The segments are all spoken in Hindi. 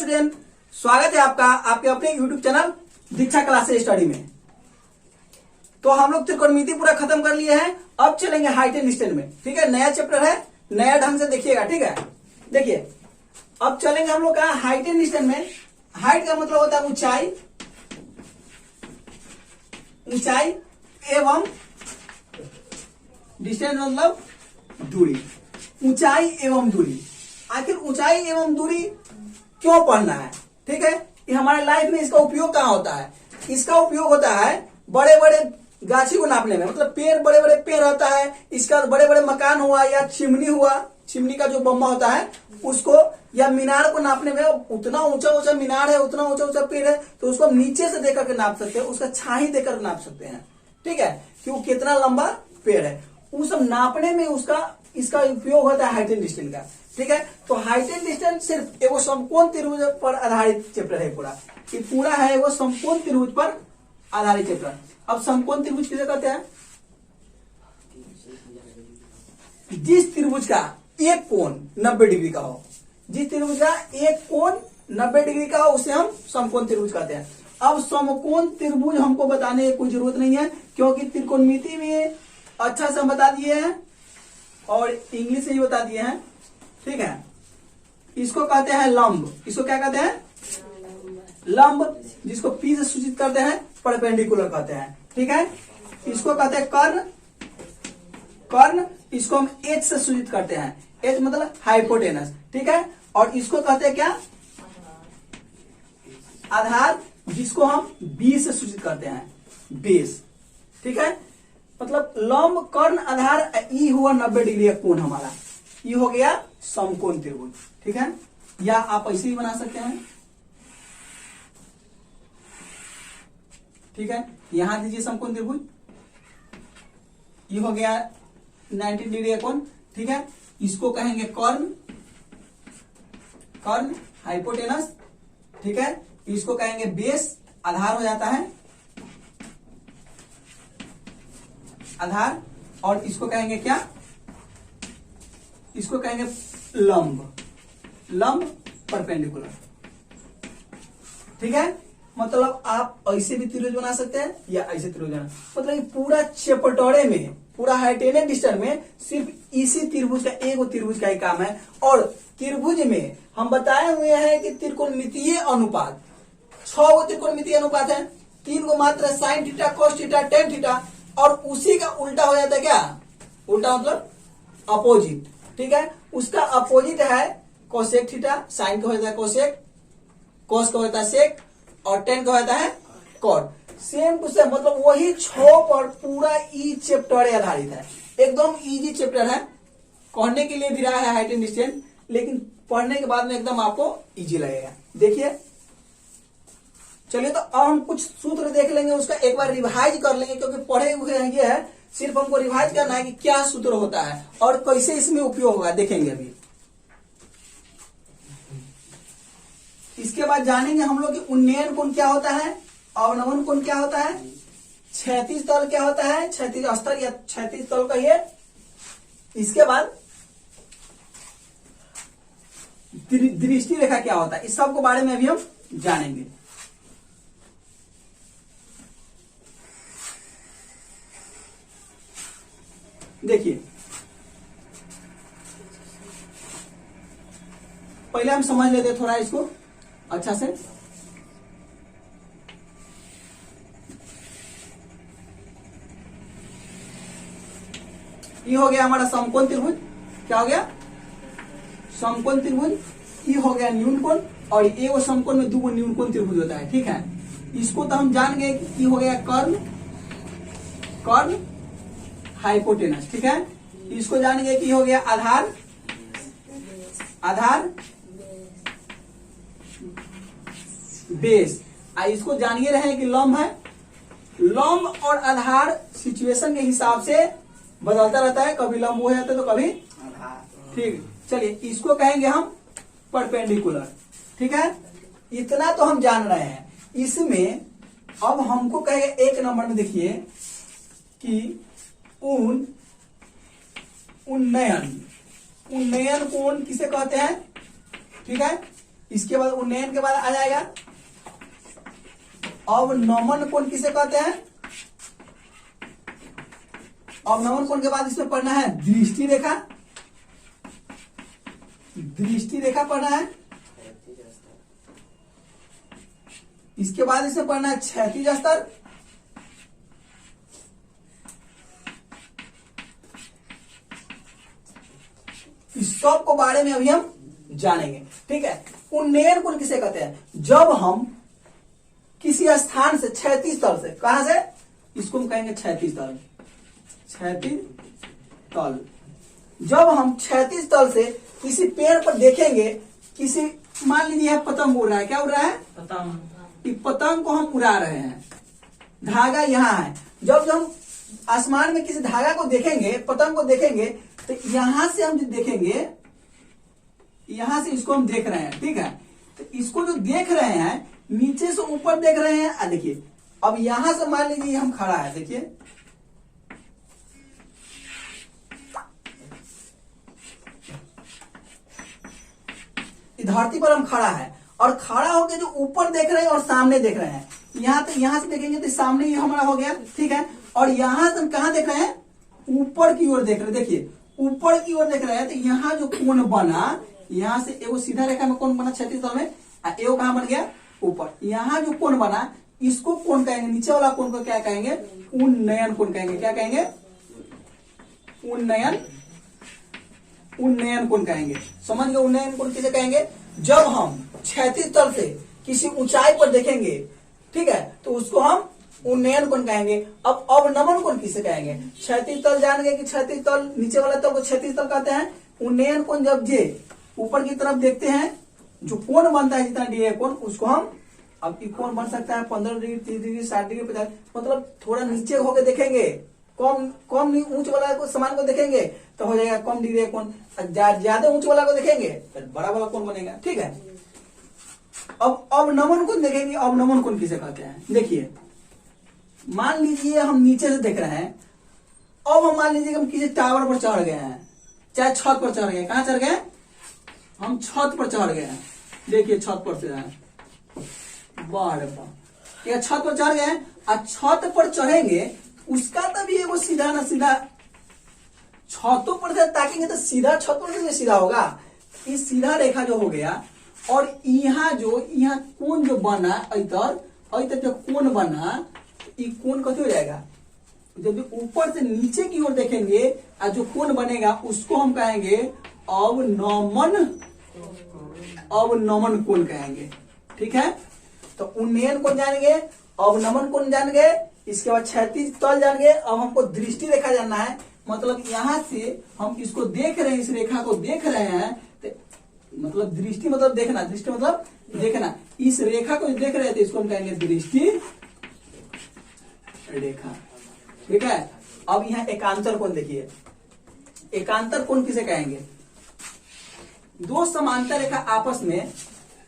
स्टूडेंट, स्वागत है आपका आपके अपने यूट्यूब चैनल दीक्षा क्लासेस स्टडी में। तो हम लोग त्रिकोणमिति पूरा खत्म कर लिए हैं। अब चलेंगे हाइट एंड डिस्टेंस में। ठीक है, नया चैप्टर है, नया ढंग से देखिएगा। ठीक है, देखिए अब चलेंगे हम लोग कहा हाइट एंड डिस्टेंस में। हाइट का मतलब होता है ऊंचाई, ऊंचाई एवं डिस्टेंस मतलब दूरी, ऊंचाई एवं दूरी। आखिर ऊंचाई एवं दूरी क्यों पढ़ना है? ठीक है, ये हमारे लाइफ में इसका उपयोग कहाँ होता है? इसका उपयोग होता है बड़े बड़े गाछी को नापने में, मतलब पेड़, बड़े बड़े पेड़ होता है, इसका बड़े बड़े मकान हुआ या चिमनी हुआ, चिमनी का जो बम्बा होता है उसको, या मीनार को नापने में। उतना ऊंचा ऊंचा मीनार है, उतना ऊंचा ऊंचा पेड़ है, तो उसको हम नीचे से देख करके नाप सकते हैं, उसका छाई देकर नाप सकते हैं। ठीक है, कि वो कितना लंबा पेड़ है, वो सब नापने में उसका इसका उपयोग होता है हाइट एंड डिस्टेंस का। ठीक है, तो हाइट एंड डिस्टेंस सिर्फ एगो समकोण त्रिभुज पर आधारित चैप्टर है। पूरा ये पूरा है एगो समकोण त्रिभुज पर आधारित चैप्टर। अब समकोण त्रिभुज किसे कहते हैं? जिस त्रिभुज का एक कोण 90 डिग्री का हो, जिस त्रिभुज का एक कोण 90 डिग्री का हो उसे हम समकोण त्रिभुज कहते हैं। अब समकोण त्रिभुज हमको बताने की कोई जरूरत नहीं है, क्योंकि त्रिकोणमिति में अच्छा से हम बता दिए हैं और इंग्लिश से ही बता दिए हैं। ठीक है, इसको कहते हैं लंब। इसको क्या कहते हैं? लंब, जिसको पी से सूचित करते हैं, परपेंडिकुलर कहते हैं। ठीक है, इसको कहते हैं कर्ण, कर्ण इसको हम एच से सूचित करते हैं, एच मतलब हाइपोटेनस। ठीक है, और इसको कहते हैं क्या? आधार, जिसको हम बी से सूचित करते हैं, बेस। ठीक है, मतलब लंब, कर्ण, आधार, ई हुआ 90 डिग्री का कोण हमारा, ये हो गया समकोण त्रिभुज। ठीक है, या आप ऐसे ही बना सकते हैं। ठीक है, यहां दीजिए समकोण त्रिभुज, ये हो गया 90 डिग्री का कोण। ठीक है, इसको कहेंगे कर्ण, कर्ण हाइपोटेनस। ठीक है, इसको कहेंगे बेस, आधार हो जाता है, आधार, और इसको कहेंगे क्या? इसको कहेंगे लंब, लंब परपेंडिकुलर। ठीक है, मतलब आप ऐसे भी त्रिभुज बना सकते हैं या ऐसे त्रिभुज बना, मतलब पूरा चैप्टर में, पूरा हाइट एंड डिस्टेंस में सिर्फ इसी त्रिभुज का, एक त्रिभुज का ही काम है। और त्रिभुज में हम बताए हुए हैं कि त्रिकोणमितीय अनुपात 6 गो त्रिकोणमितीय अनुपात है, 3 गो मात्र sine theta, cos theta, tan theta, और उसी का उल्टा हो जाता है क्या? उल्टा मतलब अपोजिट। ठीक है, उसका अपोजिट है कोसेक थीटा, साइन का हो जाता है कोसेक, कोस का होता है सेक, और टेन का होता है कॉट। सेम टू सेम, मतलब वही 6 पर पूरा ई चैप्टर आधारित है। एकदम इजी चैप्टर है, पढ़ने के लिए भी रहा है हाइट एंड डिस्टेंस, लेकिन पढ़ने के बाद में एकदम आपको इजी लगेगा। देखिए, चलिए तो अब हम कुछ सूत्र देख लेंगे, उसका एक बार रिवाइज कर लेंगे, क्योंकि पढ़े हुए हैं ये है, सिर्फ हमको रिवाइज करना है कि क्या सूत्र होता है और कैसे इसमें उपयोग होगा, देखेंगे अभी। इसके बाद जानेंगे हम लोग कि उन्नयन कोण क्या होता है, अवनमन कोण क्या होता है, क्षैतिज तल क्या होता है, क्षैतिज स्तर या क्षैतिज तल कहिए। इसके बाद दृष्टि रेखा क्या होता है, इस सब के बारे में अभी हम जानेंगे। देखिए, पहले हम समझ लेते थोड़ा इसको अच्छा से। ये हो गया हमारा समकोण त्रिभुज। क्या हो गया? समकोण त्रिभुज। ये हो गया न्यून कोण, और ये वो समकोण में 2 न्यून कोण त्रिभुज होता है। ठीक है, इसको तो हम जान गए कि ये हो गया कर्ण, कर्ण हाइपोटेनस। ठीक है, इसको जान गए कि हो गया आधार, आधार बेस। इसको जानिए रहे कि लंब है। लंब और आधार सिचुएशन के हिसाब से बदलता रहता है, कभी लंब हो जाता है तो कभी आधार। ठीक, चलिए इसको कहेंगे हम परपेंडिकुलर। ठीक है, इतना तो हम जान रहे हैं। इसमें अब हमको कहेंगे 1 नंबर में, देखिए कि उन्नयन, उन्नयन कोण किसे कहते हैं? ठीक है, इसके बाद उन्नयन के बाद आ जाएगा अवनमन कोण किसे कहते हैं? अवनमन कोण के बाद इसमें पढ़ना है दृष्टि रेखा, दृष्टि रेखा पढ़ना है। इसके बाद इसमें पढ़ना है क्षैतिज स्तर, इस सब को बारे में अभी हम जानेंगे। ठीक है, उन्नयन कोण किसे कहते हैं? जब हम किसी स्थान से क्षैतिज तल से, कहां से? इसको हम कहेंगे क्षैतिज तल, क्षैतिज तल। जब हम क्षैतिज तल से किसी पेड़ पर देखेंगे, किसी मान लीजिए पतंग उड़ रहा है, क्या उड़ रहा है? पतंग। पतंग को हम उड़ा रहे हैं, धागा यहाँ है। जब हम आसमान में किसी धागा को देखेंगे, पतंग को देखेंगे, तो यहां से हम जो देखेंगे, यहां से इसको हम देख रहे हैं। ठीक है, तो इसको जो देख रहे हैं नीचे से ऊपर देख रहे हैं। देखिए अब यहां से मान लीजिए हम खड़ा है, देखिए धरती पर हम खड़ा है और खड़ा होकर जो ऊपर देख रहे हैं और सामने देख रहे हैं। यहां से देखेंगे तो सामने ही हमारा हो गया। ठीक है, और यहां से हम कहां देख रहे हैं? ऊपर की ओर देख रहे हैं। देखिए ऊपर की ओर देख रहे हैं, तो यहाँ जो कोण बना, यहां से एगो सीधा रेखा में कोण बना क्षैतिज तल में, एगो कहां बन गया? ऊपर। यहाँ जो कोण बना, इसको कोण कहेंगे, नीचे वाला कोण को क्या कहेंगे? उन्नयन कोण कहेंगे। क्या कहेंगे? उन्नयन, उन्नयन कोण कहेंगे। समझ गए? उन्नयन कोण किसे कहेंगे? जब हम क्षैतिज तल से किसी ऊंचाई पर देखेंगे, ठीक है, तो उसको हम उन्नयन कोण कहेंगे। अब अवनमन कोण किसे कहेंगे? क्षैतिज तल जान गए कि क्षैतिज तल, नीचे वाला तल को क्षैतिज तल कहते हैं। उन्नयन कोण जब जे ऊपर की तरफ देखते हैं, जो कोण बनता है जितना डी कोण, उसको हम, अब कोण बन सकता है 15 डिग्री, 30 डिग्री, 60 डिग्री, 50, मतलब थोड़ा नीचे होकर देखेंगे, कम ऊंच वाला को सामान को देखेंगे तो हो जाएगा कम डिग्री कोण, ज्यादा ऊंच वाला को देखेंगे तो बड़ा वाला कोण बनेगा। ठीक है, अब अवनमन कोण देखेंगे। अवनमन कोण किसे कहते हैं? देखिए मान लीजिए हम नीचे से देख रहे हैं, अब हम मान लीजिए हम किसी टावर पर चढ़ गए हैं, चाहे छत पर चढ़ गए। कहां चढ़ गए? हम छत पर चढ़ गए हैं। देखिए छत पर से छत पर चढ़ गए और छत पर चढ़ेंगे, उसका तभी एगो सीधा ना सीधा, छतों पर से ताकेंगे तो सीधा छत पर से सीधा होगा। ये सीधा रेखा जो हो गया, और यहाँ कोण जो बना, इधर जो कोण बना, ये कोण कैसे हो जाएगा? जब ऊपर से नीचे की ओर देखेंगे और जो कोण बनेगा उसको हम कहेंगे अवनमन कोण कहेंगे। ठीक है, तो उन्नयन कोण जानेंगे, अवनमन कोण जान गए, इसके बाद क्षैतिज तल जान गए। अब हमको दृष्टि रेखा जानना है, मतलब यहां से हम इसको देख रहे हैं, इस रेखा को देख रहे हैं, तो मतलब दृष्टि मतलब देखना, दृष्टि मतलब देखना। इस रेखा को देख रहे थे, इसको हम कहेंगे दृष्टि रेखा। ठीक है, अब यहाँ एकांतर कोण देखिए, एकांतर कोण किसे कहेंगे? दो समांतर रेखा आपस में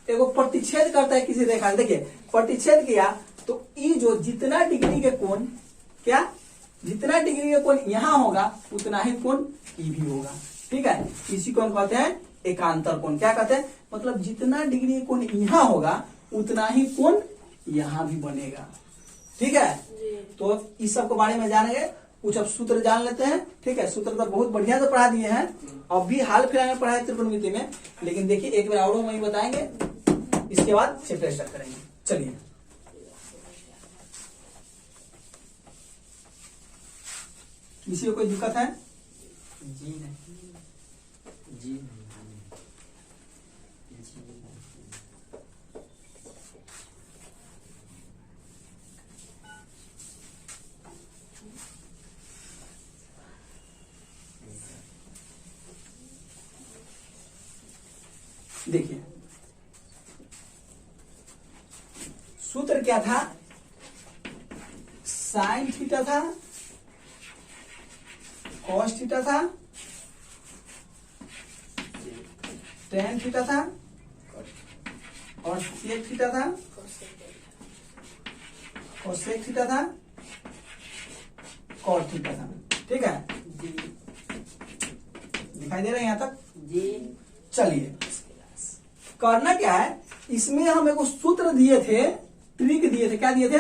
एगो प्रतिच्छेद करता है किसी रेखा। देखिए प्रतिच्छेद किया तो ये जो जितना डिग्री के कोण, क्या जितना डिग्री के कोण यहां होगा उतना ही कोण ये भी होगा। ठीक है, इसी को हम कहते हैं एकांतर कोण। क्या कहते हैं? मतलब जितना डिग्री कोण यहां होगा उतना ही कोण यहां भी बनेगा। ठीक है, तो इस सब के बारे में जानेंगे। कुछ अब सूत्र जान लेते हैं। ठीक है, सूत्र तो बहुत बढ़िया से पढ़ा दिए हैं, अब भी हाल फिलहाल में पढ़ाए त्रिकोणमिति में, लेकिन देखिए एक बार और वही बताएंगे, इसके बाद चैप्टर स्टार्ट करेंगे। चलिए, किसी को कोई दिक्कत है? जी नहीं, जी नहीं। देखिए सूत्र क्या था? साइन थीटा था, कॉस थीटा था, टेन थीटा था और सेक थीटा था, कोसेक थीटा था, कॉट थीटा था। ठीक है, दिखाई दे रहा है यहां तक? जी। चलिए करना क्या है, इसमें हम एक सूत्र दिए थे, ट्रिक दिए थे, क्या दिए थे,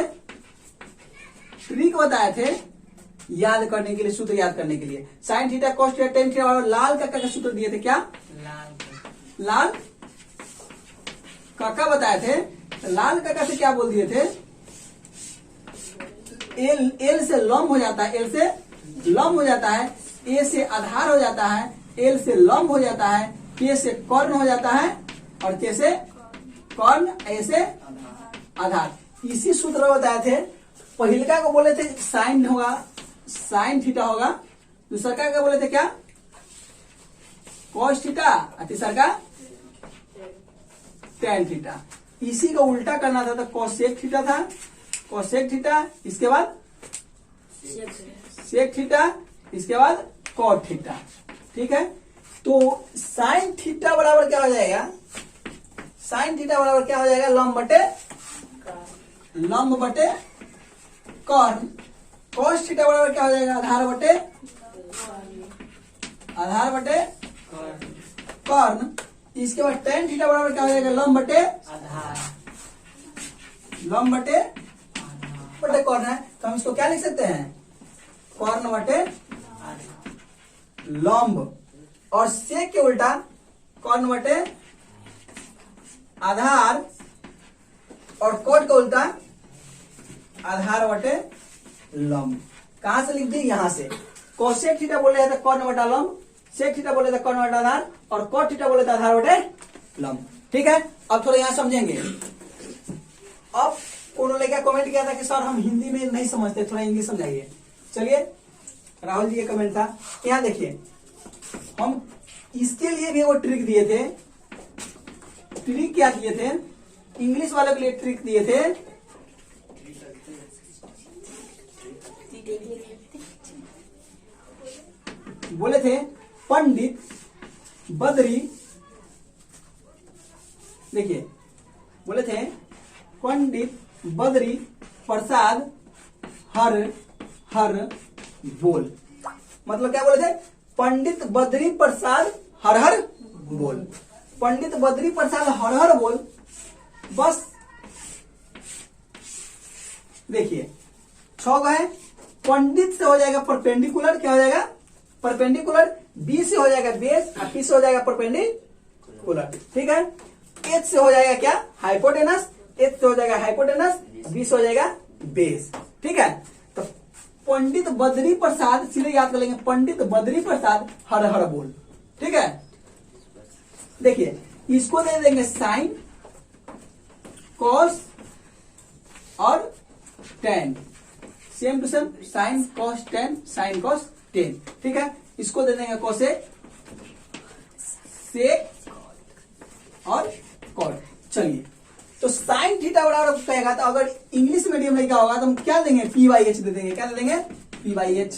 ट्रिक बताए थे याद करने के लिए, सूत्र याद करने के लिए। Sine theta cos theta tan theta और लाल काका का सूत्र दिए थे, क्या लाल काका बताए थे। लाल काका से क्या बोल दिए थे, एल से लंब हो जाता है, एल से लंब हो जाता है, ए से आधार हो जाता है, एल से लंब हो जाता है, के से कर्ण हो जाता है और के से कर्ण, ए से आधार। इसी सूत्र में बताए थे। पहिलका को बोले थे साइन होगा, साइन थीटा होगा, दूसरा का बोले थे क्या कॉस थीटा, और तीसरा का टेन थीटा। इसी को उल्टा करना था तो कोसेक थीटा था, कोसेक थीटा, इसके बाद सेक थीटा, इसके बाद कॉट थीटा। ठीक है, तो साइन थीटा बराबर क्या हो जाएगा, साइन थीटा बराबर क्या हो जाएगा, लंब बटे कर्ण। कॉस थीटा बराबर क्या हो जाएगा, आधार बटे कर्ण। इसके बाद टेन थीटा बराबर क्या हो जाएगा, लंब बटे कर्ण है, तो हम इसको क्या लिख सकते हैं, कर्ण बटे लंब। और सेक के उल्टा कर्ण बटे आधार, और कॉट का उल्टा आधार बटे लंब। कहां से लिख दी, यहां से। कोसेक थीटा बोले तो कर्ण बटा लंब, सेक थीटा बोले तो कर्ण बटा आधार, और कॉट थीटा बोले तो आधार बटे लंब। ठीक है, अब थोड़ा यहां समझेंगे। अब उन्होंने क्या कमेंट किया था कि सर हम हिंदी में नहीं समझते, थोड़ा इंग्लिश समझाइए। चलिए, राहुल जी का कमेंट था। यहां देखिए, हम इसके लिए भी वो ट्रिक दिए थे। ट्रिक क्या दिए थे, इंग्लिश वालों के लिए ट्रिक दिए थे। बोले थे पंडित बद्री, देखिए बोले थे पंडित बद्री प्रसाद हर हर बोल। मतलब क्या बोले थे, पंडित बद्री प्रसाद हर हर बोल, पंडित बद्री प्रसाद हर हर बोल। बस देखिए 6 है, पंडित से हो जाएगा परपेंडिकुलर, क्या हो जाएगा परपेंडिकुलर, बी से हो जाएगा बेस, और पी से हो जाएगा परपेंडिकुलर। ठीक है, एच से हो जाएगा क्या हाइपोटेनस, एच से हो जाएगा हाइपोटेनस, बी से हो जाएगा बेस। ठीक है, तो पंडित बद्री प्रसाद सीधे याद कर लेंगे, पंडित बद्री प्रसाद हर हर बोल। ठीक है, देखिए इसको दे देंगे साइन कॉस और tan, same to same, sine cos tan, sine cos tan. ठीक है, इसको दे देंगे कोसेक, सेक और कॉट। चलिए, तो साइन थीटा बराबर कहेगा, तो अगर इंग्लिश मीडियम लिखा होगा तो हम क्या देंगे, पी बाई एच दे देंगे। क्या दे देंगे, पी बाई एच।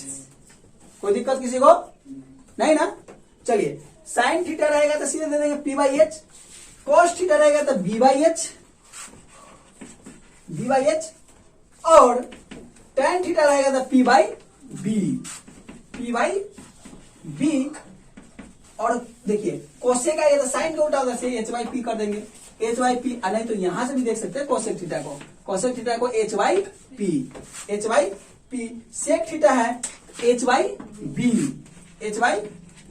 कोई दिक्कत किसी को नहीं ना। चलिए, साइन थीटा रहेगा तो सीधे दे देंगे P by H, cos theta रहेगा तो B by H, B by H, और टेन थीटा रहेगा तो P by B, P by B. और देखिए कोसेक आएगा तो साइन का उल्टा होगा, एच बाई पी कर देंगे, एच बाई पी। नहीं तो यहां से भी देख सकते हैं कोसेक थीटा को, कोसेक थीटा को H by P, H by P. Sec theta है H by B, H by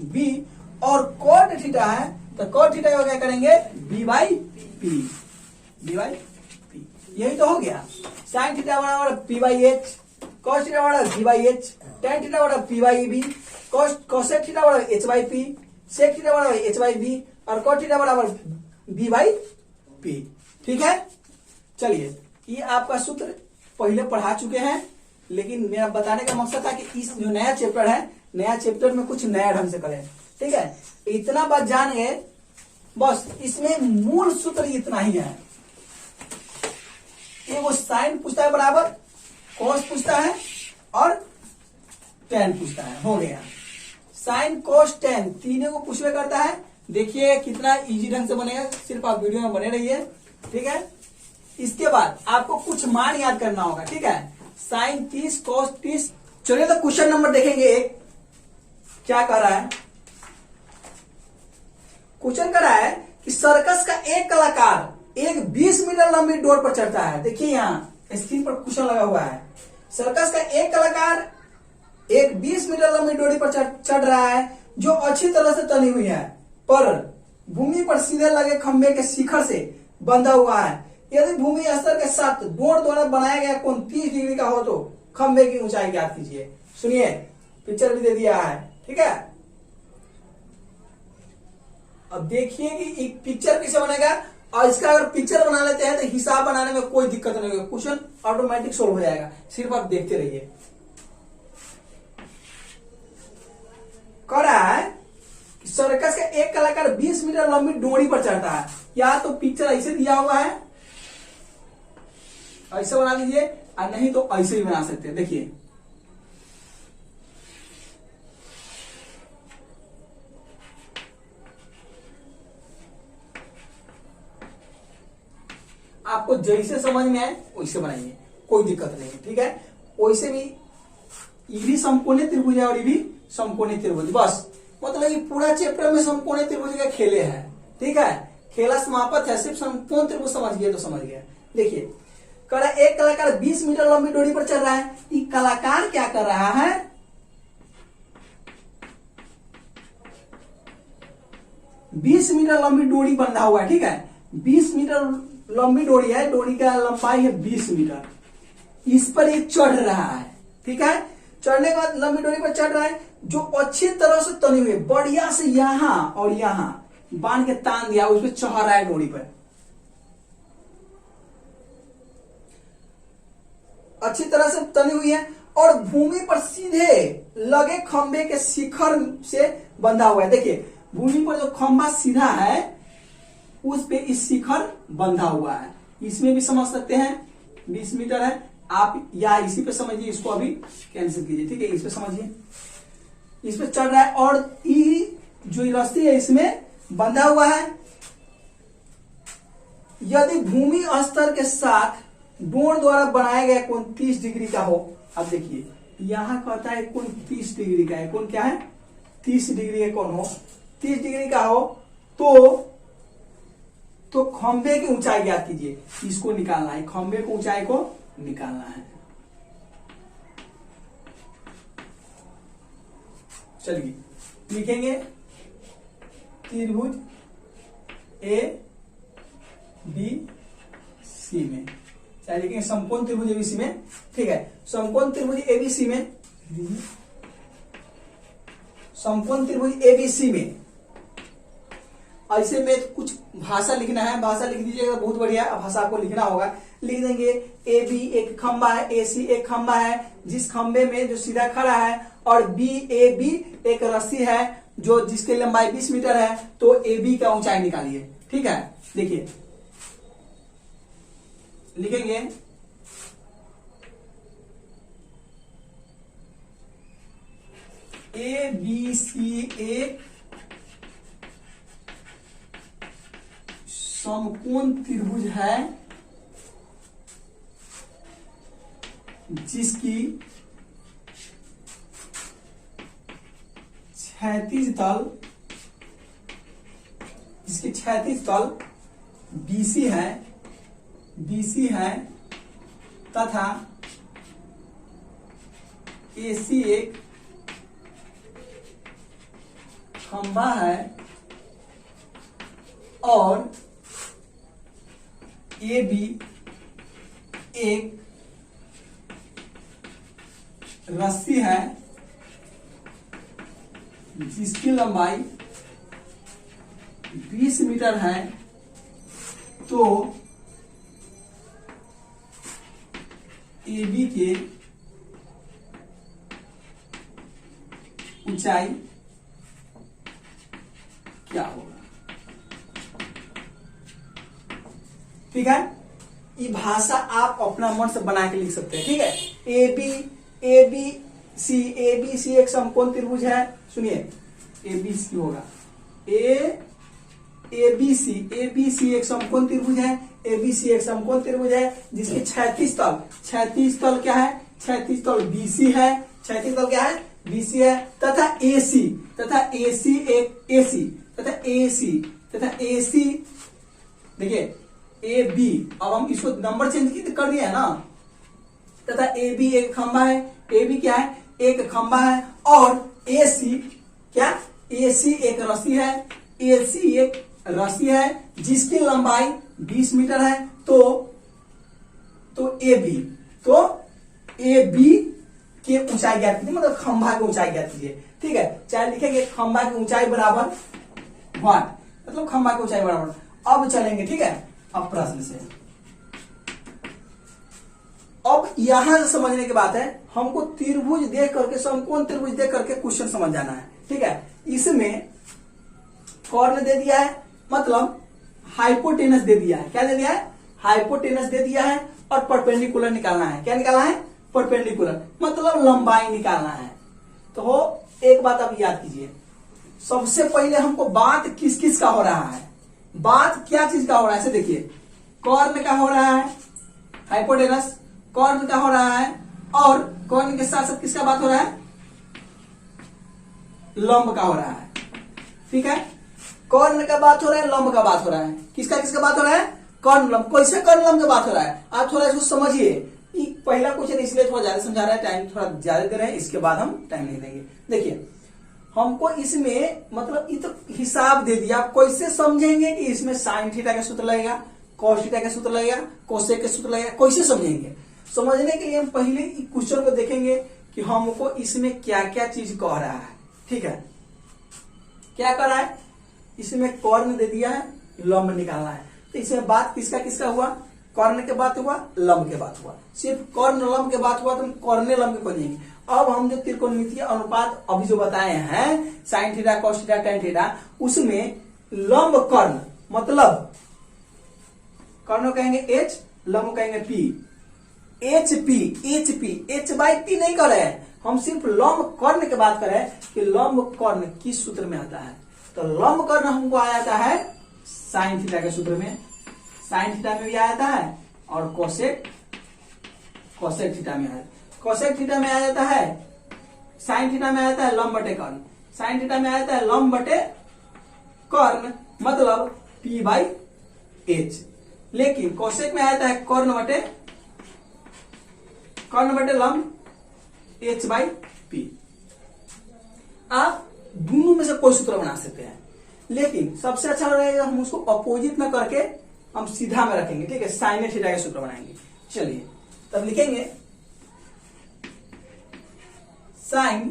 B. और कॉट थीटा है तो कॉट थीटा को क्या करेंगे, B by P, B by P. यही तो हो गया, साइन थीटा बराबर P by H, cos theta बराबर B by H, tan theta बराबर P by B, cosec theta बराबर H by P, sec theta बराबर एच बाई बी, और कॉट थीटा बराबर बी बाई पी। ठीक है, चलिए ये आपका सूत्र पहले पढ़ा चुके हैं, लेकिन मेरा बताने का मकसद था कि इस जो नया चैप्टर है, नया चैप्टर में कुछ नया ढंग से करें। ठीक है, इतना बात जान गए, बस इसमें मूल सूत्र इतना ही है। वो साइन पूछता है बराबर, कॉस पूछता है और टेन पूछता है, हो गया। साइन कॉस टेन तीनों को पूछवे करता है। देखिए कितना इजी ढंग से बनेगा, सिर्फ आप वीडियो में बने रहिए। ठीक है, इसके बाद आपको कुछ मान याद करना होगा। ठीक है, साइन 30 कॉस 30। चलिए तो क्वेश्चन नंबर देखेंगे एक, क्या कर रहा है। क्वेश्चन कर रहा है कि सर्कस का एक कलाकार एक 20 मीटर लंबी डोर पर चढ़ता है। देखिए यहाँ स्क्रीन पर क्वेश्चन लगा हुआ है। सर्कस का एक कलाकार एक 20 मीटर लंबी डोरी पर चढ़ रहा है जो अच्छी तरह से तनी हुई है, पर भूमि पर सीधे लगे खंभे के शिखर से बंधा हुआ है। यदि भूमि स्तर के साथ डोर द्वारा बनाया गया कोण 30 डिग्री का हो तो खंभे की ऊंचाई ज्ञात कीजिए। सुनिए, पिक्चर भी दे दिया है, ठीक है। अब देखिए कि एक पिक्चर कैसे बनेगा, और इसका अगर पिक्चर बना लेते हैं तो हिसाब बनाने में कोई दिक्कत नहीं होगी, क्वेश्चन ऑटोमेटिक सोल्व हो जाएगा। सिर्फ आप देखते रहिए। कह रहा है कि सर्कस का एक कलाकार 20 मीटर लंबी डोरी पर चढ़ता है। या तो पिक्चर ऐसे दिया हुआ है, ऐसे बना लीजिए, और नहीं तो ऐसे ही बना सकते हैं। देखिए आपको जैसे समझ में आए वैसे बनाइए, कोई दिक्कत नहीं है, ठीक है। वैसे भी ये भी समकोणीय त्रिभुज है और ये भी समकोणीय त्रिभुज। बस मतलब ये पूरा चैप्टर में समकोणीय त्रिभुज का खेले है, ठीक है। खेला समाप्त है, सिर्फ समकोण त्रिभुज समझ गए तो समझ गया। देखिए कह एक कलाकार 20 मीटर लंबी डोरी पर चल रहा है। ये कलाकार क्या कर रहा है, 20 मीटर लंबी डोरी बंधा हुआ है, ठीक है। 20 मीटर लंबी डोरी है, डोरी का लंबाई है 20 मीटर। इस पर ये चढ़ रहा है, ठीक है। चढ़ने के बाद लंबी डोरी पर चढ़ रहा है जो अच्छी तरह से तनी हुई, बढ़िया से यहां और यहां बांध के तान दिया, उस पर चढ़ रहा है डोरी पर। अच्छी तरह से तनी हुई है और भूमि पर सीधे लगे खंबे के शिखर से बंधा हुआ है। देखिए भूमि पर जो खंबा सीधा है उस पे इस शिखर बंधा हुआ है। इसमें भी समझ सकते हैं 20 मीटर है आप, या इसी पे समझिए, इसको अभी कैंसिल कीजिए, ठीक है। इस पे समझिए, इस पे चढ़ रहा है और ई जो रस्सी है इसमें बंधा हुआ है। यदि भूमि स्तर के साथ डोर द्वारा बनाया गया कोण 30 डिग्री का हो। अब देखिए यहां कहता है कोण 30 डिग्री का है, कोण क्या है 30 डिग्री का कोण हो, 30 डिग्री का हो तो खंबे की ऊंचाई ज्ञात कीजिए। इसको निकालना है, खंबे की ऊंचाई को निकालना है। चलिए लिखेंगे त्रिभुज ए बी सी में, चाहे लिखेंगे समकोण त्रिभुज एबीसी में, ठीक है। समकोण त्रिभुज एबीसी में, समकोण त्रिभुज एबीसी में ऐसे में कुछ भाषा लिखना है, भाषा लिख दीजिएगा, बहुत बढ़िया। भाषा आपको लिखना होगा, लिख देंगे ए बी एक खंबा है, ए सी एक खंबा है जिस खंबे में जो सीधा खड़ा है, और बी ए बी एक रस्सी है जो जिसकी लंबाई 20 मीटर है, तो ए बी का ऊंचाई निकालिए, ठीक है। देखिए लिखेंगे ए बी सी एक समकोण त्रिभुज है जिसकी क्षैतिज तल BC है तथा AC एक खंबा है और AB एक रस्सी है जिसकी लंबाई 20 मीटर है, तो AB के ऊंचाई क्या होगा, ठीक है। ये भाषा आप अपना मन से बना के लिख सकते हैं, ठीक है। ABC एक समकोण त्रिभुज है, सुनिए ABC होगा ABC एक समकोण त्रिभुज है, ABC एक समकोण त्रिभुज है जिसकी क्षैतिज तल क्या है, क्षैतिज तल BC है, क्षैतिज तल क्या है BC है, तथा AC तथा ए सी, देखिए ए बी, अब हम इसको नंबर चेंज कर दिया है ना, तथा ए बी एक खंबा है, ए बी क्या है, एक खंबा है, और ए सी क्या, ए सी एक रस्सी है, ए सी एक रस्सी है जिसकी लंबाई 20 मीटर है। तो ए बी, तो ए बी की ऊंचाई ज्ञात कीजिए, मतलब खंभा की ऊंचाई ज्ञात कीजिए। ठीक है, चाहे लिखेंगे खंभा की ऊंचाई बराबर वाट, मतलब खंभा की ऊंचाई बराबर। अब चलेंगे, ठीक है, अब प्रश्न से। अब यहां से समझने की बात है, हमको त्रिभुज देख करके, समकोण त्रिभुज देख करके क्वेश्चन समझ जाना है। ठीक है, इसमें कॉर्न दे दिया है, मतलब हाइपोटेनस दे दिया है। क्या दे दिया है, हाइपोटेनस दे दिया है, और परपेंडिकुलर निकालना है। क्या निकालना है, परपेंडिकुलर, मतलब लंबाई निकालना है। तो एक बात आप याद कीजिए, सबसे पहले हमको बात किस किस का हो रहा है, बात क्या चीज का हो रहा है, ऐसे देखिए, कॉर्न का हो रहा है, हाइपोटेनस कॉर्न का हो रहा है, और कॉर्न के साथ साथ किसका बात हो रहा है, लंब का हो रहा है। ठीक है, कॉर्न का बात हो रहा है, लंब का बात हो रहा है, किसका किसका बात हो रहा है, कॉर्न लंब। कैसे कॉर्न लंब का बात हो रहा है, आप थोड़ा इसको समझिए। पहला क्वेश्चन इसलिए थोड़ा ज्यादा समझा रहा है, टाइम थोड़ा ज्यादा दे रहे हैं, इसके बाद हम टाइम नहीं देंगे। देखिए, हमको इसमें मतलब ये तो हिसाब दे दिया, आप कैसे समझेंगे कि इसमें साइन थीटा का सूत्र लगेगा, कॉस थीटा का सूत्र लगेगा, कोसेक का सूत्र लगेगा, कैसे समझेंगे। समझने के लिए हम पहले क्वेश्चन को देखेंगे कि हमको इसमें क्या क्या चीज कह रहा है। ठीक है, क्या कर रहा है, इसमें कॉर्न दे दिया है, लंब निकालना है। तो इसमें बात किसका किसका हुआ, कॉर्न के बात हुआ, लंब के बात हुआ। सिर्फ कॉर्न लंब के बात हुआ तो हम कॉर्ने लंब के बनेंगे। अब हम जो त्रिकोणमितीय अनुपात अभी जो बताए हैं, sine theta, cos theta, tan theta, उसमें लंब कर्ण, मतलब कर्ण कहेंगे एच, लंब कहेंगे P, H P, H P, H by P नहीं कर रहे हैं, हम सिर्फ लंब कर्ण की बात कर रहे हैं कि लंब कर्ण किस सूत्र में आता है। तो लंब कर्ण हमको आ जाता है साइन थीटा के सूत्र में, साइन थीटा में भी आ जाता है, और कोसेक थीटा में आ जाता है। कोसेक थीटा में आ जाता है, साइन थीटा में आ जाता है लंब बटे कर्ण, साइन थीटा में आ जाता है लंब बटे कर्ण, मतलब पी बाई एच। लेकिन कोसेक में आ जाता है कर्ण बटे लंब, एच बाई पी। आप दोनों में से कोई सूत्र बना सकते हैं, लेकिन सबसे अच्छा रहेगा हम उसको अपोजिट में करके हम सीधा में रखेंगे। ठीक है, साइन थीटा का सूत्र बनाएंगे। चलिए तब लिखेंगे साइन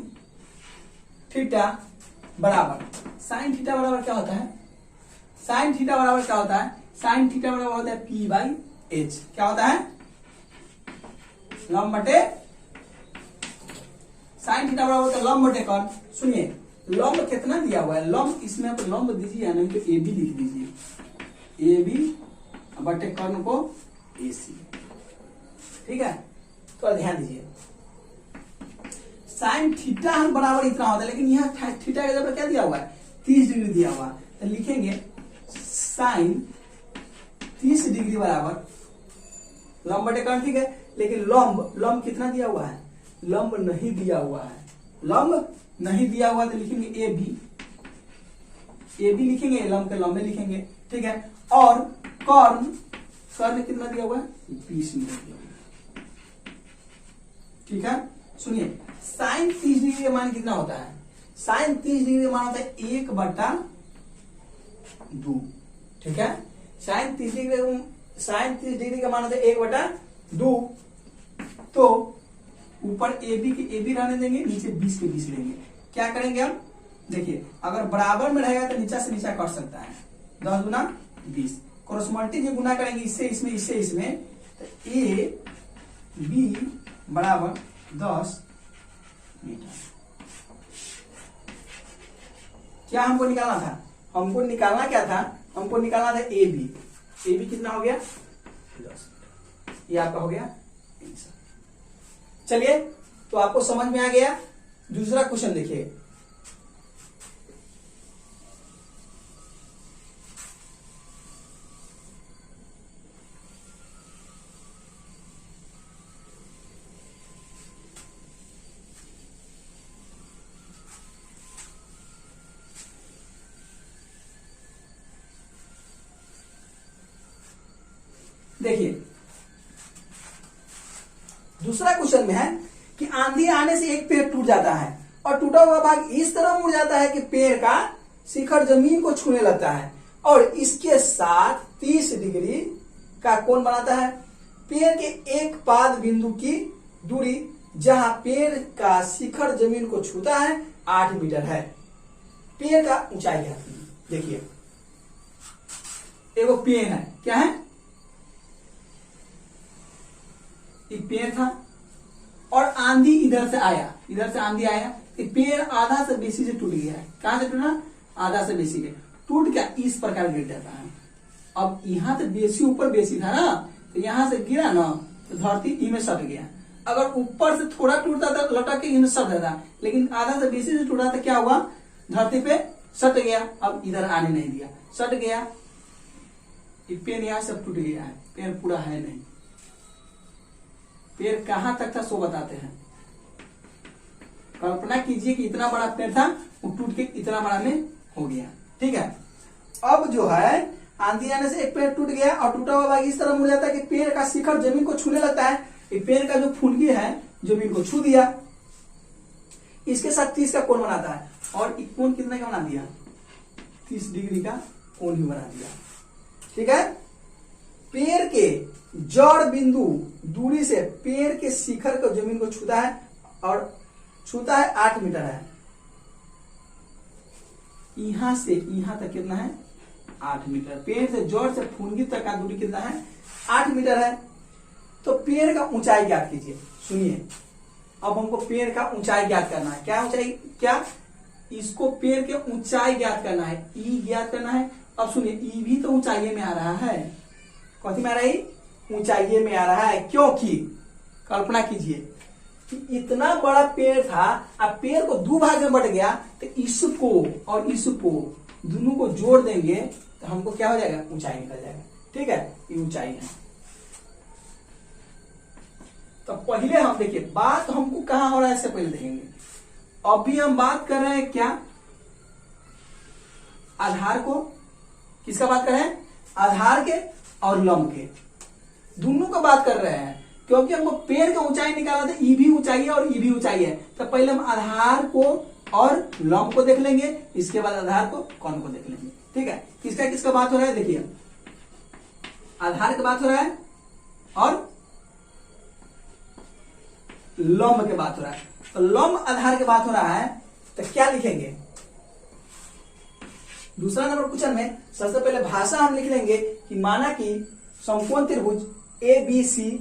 थीटा बराबर, साइन थीटा बराबर क्या होता है, साइन थीटा बराबर क्या होता है, साइन थीटा बराबर होता है पी बाई एच। क्या होता है, लंब बटे, साइन थीटा बराबर होता है लंब बटे कॉन। सुनिए, लंब कितना दिया हुआ है, लंब इसमें आप लंब दीजिए, नहीं तो ए बी लिख दीजिए, ए बी बटे कर्ण को ए सी। ठीक है, तो ध्यान दीजिए, साइन थीटा हम बराबर इतना होता है, लेकिन यहाँ थीटा के जगह क्या दिया हुआ है, 30 डिग्री दिया हुआ है। तो लिखेंगे साइन 30 डिग्री बराबर लंब बटे कर्ण। ठीक है, लेकिन लंब कितना दिया हुआ है, लंब नहीं दिया हुआ है, लंब नहीं दिया हुआ, तो लिखेंगे ए बी लिखेंगे, लंब के लंबे लिखेंगे। ठीक है, और कर्ण कितना दिया हुआ है, 20 मीटर दिया हुआ है। ठीक है, सुनिए, साइन 30 डिग्री का मान कितना होता है, साइन 30 डिग्री का मान होता है 1/2। ठीक है, साइन 30 डिग्री का मान होता है 1/2। तो ऊपर ए बी रहने देंगे, नीचे 20 के 20 लेंगे। क्या करेंगे हम, देखिए, अगर बराबर में रहेगा तो नीचा से नीचा कर सकता है, 10 गुना 20। क्रॉसमल्टी जो गुना करेंगे इससे इसमें, तो ए बी बराबर 10 मीटर। क्या हमको निकालना था, हमको निकालना क्या था, हमको निकालना था ए बी कितना हो गया, 10। ये आपका हो गया आंसर। चलिए, तो आपको समझ में आ गया। दूसरा क्वेश्चन देखिए, देखिए दूसरा क्वेश्चन में है कि आंधी आने से एक पेड़ टूट जाता है और टूटा हुआ भाग इस तरह मुड़ जाता है कि पेड़ का शिखर जमीन को छूने लगता है और इसके साथ 30 डिग्री का कोण बनाता है। पेड़ के एक पाद बिंदु की दूरी जहां पेड़ का शिखर जमीन को छूता है 8 मीटर है। पेड़ का ऊंचाई क्या थी? देखिए एगो पेड़ है, क्या है? एक पेड़ था और आंधी इधर से आंधी आया, पेड़ आधा से बेसी से टूट गया है। कहां से टूटा? आधा से बेसी के टूट क्या इस प्रकार गिर जाता है। अब यहां से बेसी ऊपर बेसी था ना, तो यहां से गिरा ना तो धरती ई में सट गया। अगर ऊपर से थोड़ा टूटता था लटक के इनमें सट जाता, लेकिन आधा से बेसी से टूटा था, क्या हुआ? धरती पे सट गया। अब इधर आने नहीं दिया, सट गया। पेड़ यहां से टूट गया है, पेड़ पूरा है नहीं। पेड़ कहां तक था सो बताते हैं। कल्पना कीजिए कि इतना बड़ा पेड़ था, वो टूट के इतना बड़ा में हो गया। ठीक है, अब जो है आंधी आने से एक पेड़ टूट गया और टूटा हुआ भाग इस तरह मुड़ जाता है कि पेड़ का शिखर जमीन को छूने लगता है। पेड़ का जो फुनगी है जमीन को छू दिया, इसके साथ 30 का कोण बनाता है और कोण कितने का बना दिया? 30 डिग्री का कोण ही बना दिया। ठीक है, पेड़ के जड़ बिंदु दूरी से पेड़ के शिखर को जमीन को छूता है और छूता है 8 मीटर है। यहां से यहां तक कितना है? 8 मीटर। पेड़ से जड़ से फुनगी तक का दूरी कितना है? 8 मीटर है। तो पेड़ का ऊंचाई ज्ञात कीजिए। सुनिए, अब हमको पेड़ का ऊंचाई ज्ञात करना है। क्या ऊंचाई? क्या इसको पेड़ के ऊंचाई ज्ञात करना है, ई ज्ञात करना है। अब सुनिए, ई भी तो ऊंचाई में आ रहा है। कौन सी में आ रहा है? ऊंचाई में आ रहा है, क्योंकि कल्पना कीजिए कि इतना बड़ा पेड़ था, अब पेड़ को 2 भाग में बट गया, तो इसको और इसको दोनों को जोड़ देंगे तो हमको क्या हो जाएगा? ऊंचाई निकल जाएगा। ठीक है, ये ऊंचाई है। तो पहले हम देखिए, बात हमको कहां हो रहा है इससे पहले देखेंगे। अभी हम बात कर रहे हैं क्या? आधार को। किसका बात कर रहे हैं? आधार के और लंब के, दोनों का बात कर रहे हैं। क्योंकि हमको पेड़ का ऊंचाई निकालना था, ई भी ऊंचाई है और ई भी ऊंचाई है। तो पहले हम आधार को और लंब को देख लेंगे, इसके बाद आधार को कोण को देख लेंगे। ठीक है, किसका किसका बात हो रहा है? देखिए, आधार की बात हो रहा है और लंब की बात हो रहा है। तो लंब आधार की बात हो रहा है, तो क्या लिखेंगे? दूसरा नंबर क्वेश्चन में सबसे पहले भाषा हम लिख लेंगे कि माना कि समकोण त्रिभुज ABC,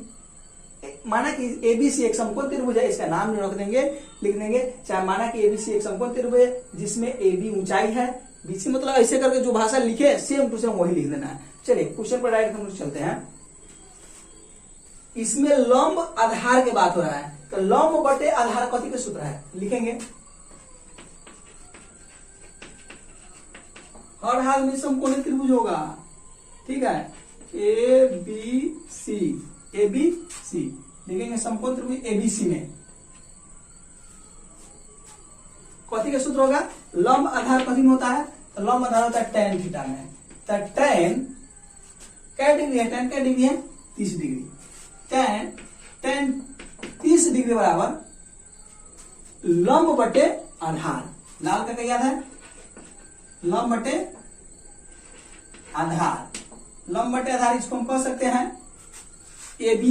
माना कि ABC एक समकोण त्रिभुज है, इसका नाम रख देंगे, लिख देंगे। चाहे माना कि ABC एक समकोण त्रिभुज है जिसमें AB ऊंचाई है, BC मतलब ऐसे करके जो भाषा लिखे सेम टू सेम वही लिख देना है। चलिए क्वेश्चन पर डायरेक्ट हम चलते हैं। इसमें लंब आधार की बात हो रहा है, तो लंब बटे आधार कथी के सूत्र है? लिखेंगे। हर हाल में समकोणीय त्रिभुज होगा। ठीक है, ABC लिखेंगे समकोण त्रिभुज ABC में कथी का सूत्र होगा? लंब आधार कथी में होता है? तो लंब आधार होता है tan थीटा में। तो tan क्या डिग्री है? tan क्या डिग्री है? 30 डिग्री। tan 30 डिग्री बराबर लंब बटे आधार। लाल का क्या याद है? लंब बटे आधार। लंब बटे आधार इसको हम कह सकते हैं AB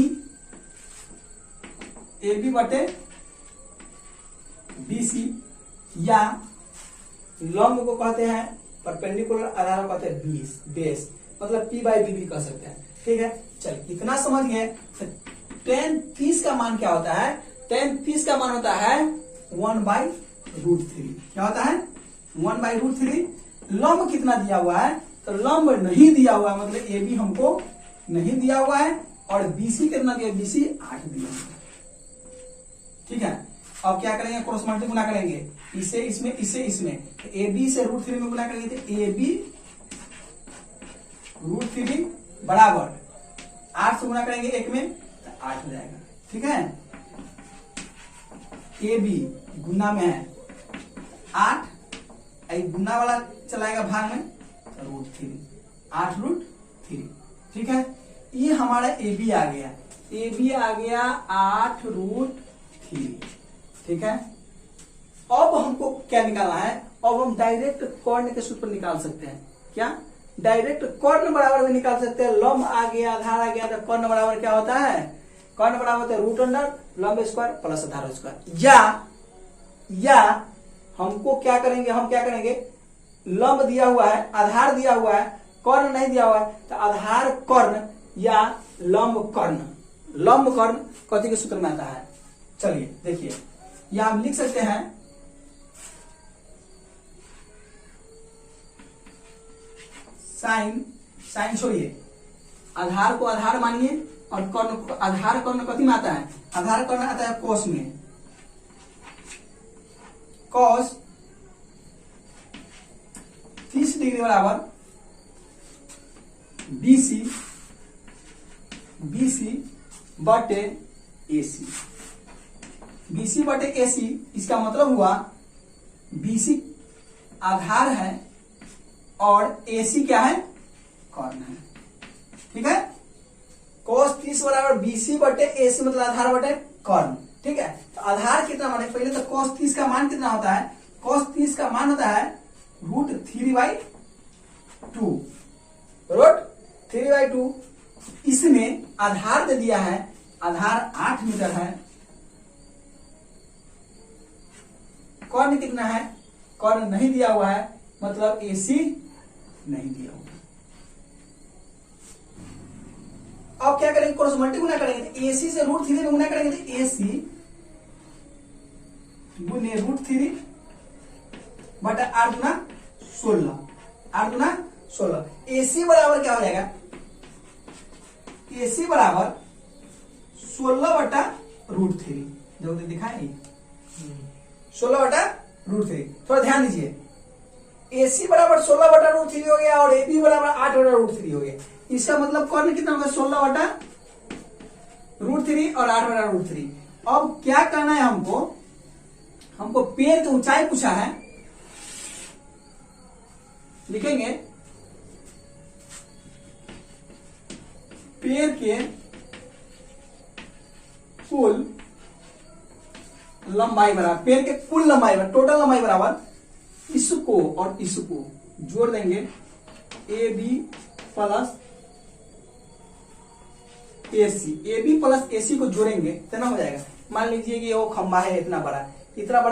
बटे BC, या लंब को कहते हैं परपेंडिकुलर, आधार को कहते हैं बेस, मतलब P/B भी कह सकते हैं। ठीक है, चल इतना समझ गए। tan 30 का मान क्या होता है? tan 30 का मान होता है 1/√3। क्या होता है? 1/√3। लंब कितना दिया हुआ है? तो लंब नहीं दिया हुआ है, मतलब AB हमको नहीं दिया हुआ है, और BC कितना दिया? BC 8 दिया हुआ है। ठीक है, अब क्या करेंगे? क्रॉस मल्टी गुना करेंगे, इसे इसमें, इसे इसमें। तो AB से √3 में गुना करेंगे तो AB √3 बराबर 8 से गुना करेंगे 1 में तो 8 हो जाएगा। ठीक है, AB गुना में है 8, गुना वाला चलाएगा भाग में, √3, 8√3। ठीक है, ये हमारा ए बी आ गया, ए बी आ गया 8√3। ठीक है, अब हमको क्या निकालना है, अब हम डायरेक्ट कर्ण के सूत्र निकाल सकते हैं। क्या, डायरेक्ट कर्ण बराबर में निकाल सकते हैं। लंब आ गया, आधार आ गया, तो कर्ण बराबर क्या होता है, कर्ण बराबर होता है √अंडर लंब स्क्वायर प्लस आधार स्क्वायर। या हमको क्या करेंगे, हम क्या करेंगे, लंब दिया हुआ है, आधार दिया हुआ है, कर्ण नहीं दिया हुआ है, तो आधार कर्ण या लंब कर्ण, लंब कर्ण कथी के सूत्र में आता है। चलिए देखिए, या हम लिख सकते हैं साइन छोड़िए, आधार को आधार मानिए और कर्ण को आधार, कर्ण कथी में आता है, आधार कर्ण आता है कोस में, कॉस 30 डिग्री बराबर BC बटे AC। BC बटे AC, इसका मतलब हुआ BC आधार है और AC क्या है, कर्ण है। ठीक है, cos 30 बराबर BC बटे AC, मतलब आधार बटे कर्ण। ठीक है, तो आधार कितना माने, पहले तो cos 30 का मान कितना होता है, cos 30 का मान होता है √3/2, √3/2। इसमें आधार दे दिया है, आधार 8 मीटर है, कर्ण कितना है, कर्ण नहीं दिया हुआ है, मतलब AC नहीं दिया हुआ। अब क्या करेंगे, क्रॉस मल्टी गुना करेंगे, तो AC से √3 में गुना करेंगे, तो AC गुने √3 बटा 8 गुना 16, 8 गुना 16। AC बराबर क्या हो जाएगा, AC बराबर 16 बटा √3, जो दिखाए 16 बटा √3। थोड़ा ध्यान दीजिए, AC बराबर 16 बटा √3 हो गया और AB बराबर 8 बटा √3 हो गया। इसका मतलब कर्ण कितना होगा, 16 बटा √3 और 8 बटा √3। अब क्या करना है हमको, हमको पेड़ की ऊंचाई पूछा है, लिखेंगे पेड़ के कुल लंबाई बराबर, पेड़ के कुल लंबाई बराबर, टोटल लंबाई बराबर इसको और इसको जोड़ देंगे, AB plus AC, AB plus AC को जोड़ेंगे, कितना हो जाएगा। मान लीजिए कि वो खंबा है इतना बड़ा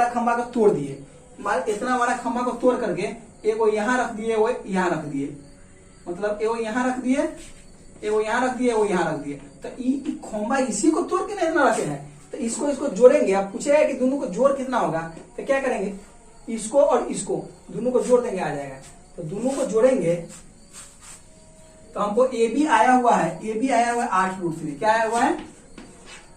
खंबा को तोड़ दिए, मान इतना बड़ा खंबा को तोड़ करके एगो यहाँ रख दिए, वो यहाँ रख दिए, मतलब एगो यहाँ रख दिए, एगो यहाँ रख दिए, वो यहाँ रख दिए, तो खंबा इसी को तोड़ के नहीं ना रखे हैं, तो इसको जोड़ेंगे। आप पूछेगा कि दोनों को जोड़ कितना होगा, तो क्या करेंगे, इसको और इसको दोनों को जोड़ देंगे, आ जाएगा। तो दोनों को जोड़ेंगे तो हमको AB आया हुआ है, AB आया हुआ है 8√3, क्या आया हुआ है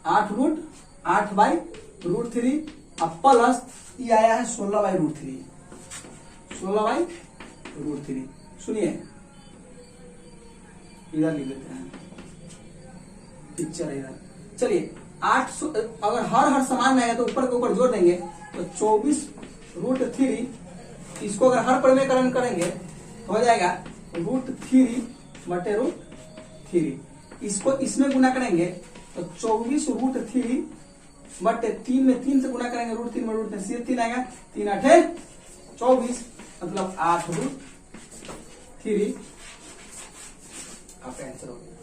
8/√3 अब प्लस ये आया है 16/√3, 16/√3। सुनिए इधर लिख देते हैं पिक्चर इधर। चलिए 800 अगर हर समान रहेगा तो ऊपर के ऊपर जोड़ देंगे, तो 24√3, इसको अगर हर परिमेयकरण करेंगे तो हो जाएगा √3 बटे √3, इसको इसमें गुना करेंगे तो 24√3 बटे 3 में 3 से गुना करेंगे, √3 में √3 सीधे 3 आएगा, 3 8 24, मतलब 8√3 आपका आंसर हो गया।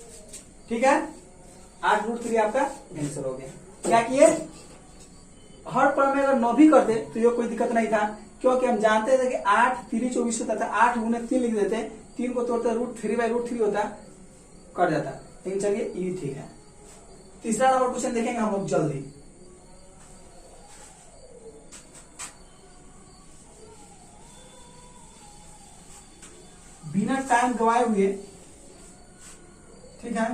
ठीक है, 8√3 आपका आंसर हो गया। क्या किए, हर पल में अगर 9 भी करते तो ये कोई दिक्कत नहीं था, क्योंकि हम जानते थे कि 8 3 24 होता था, 8 गुने 3 लिख देते, 3 को तोड़ते √3/√3 होता, कट जाता। लेकिन चलिए ये ठीक है। तीसरा नंबर क्वेश्चन देखेंगे हम लोग जल्दी। बिना टाइम गवाए हुए, ठीक है,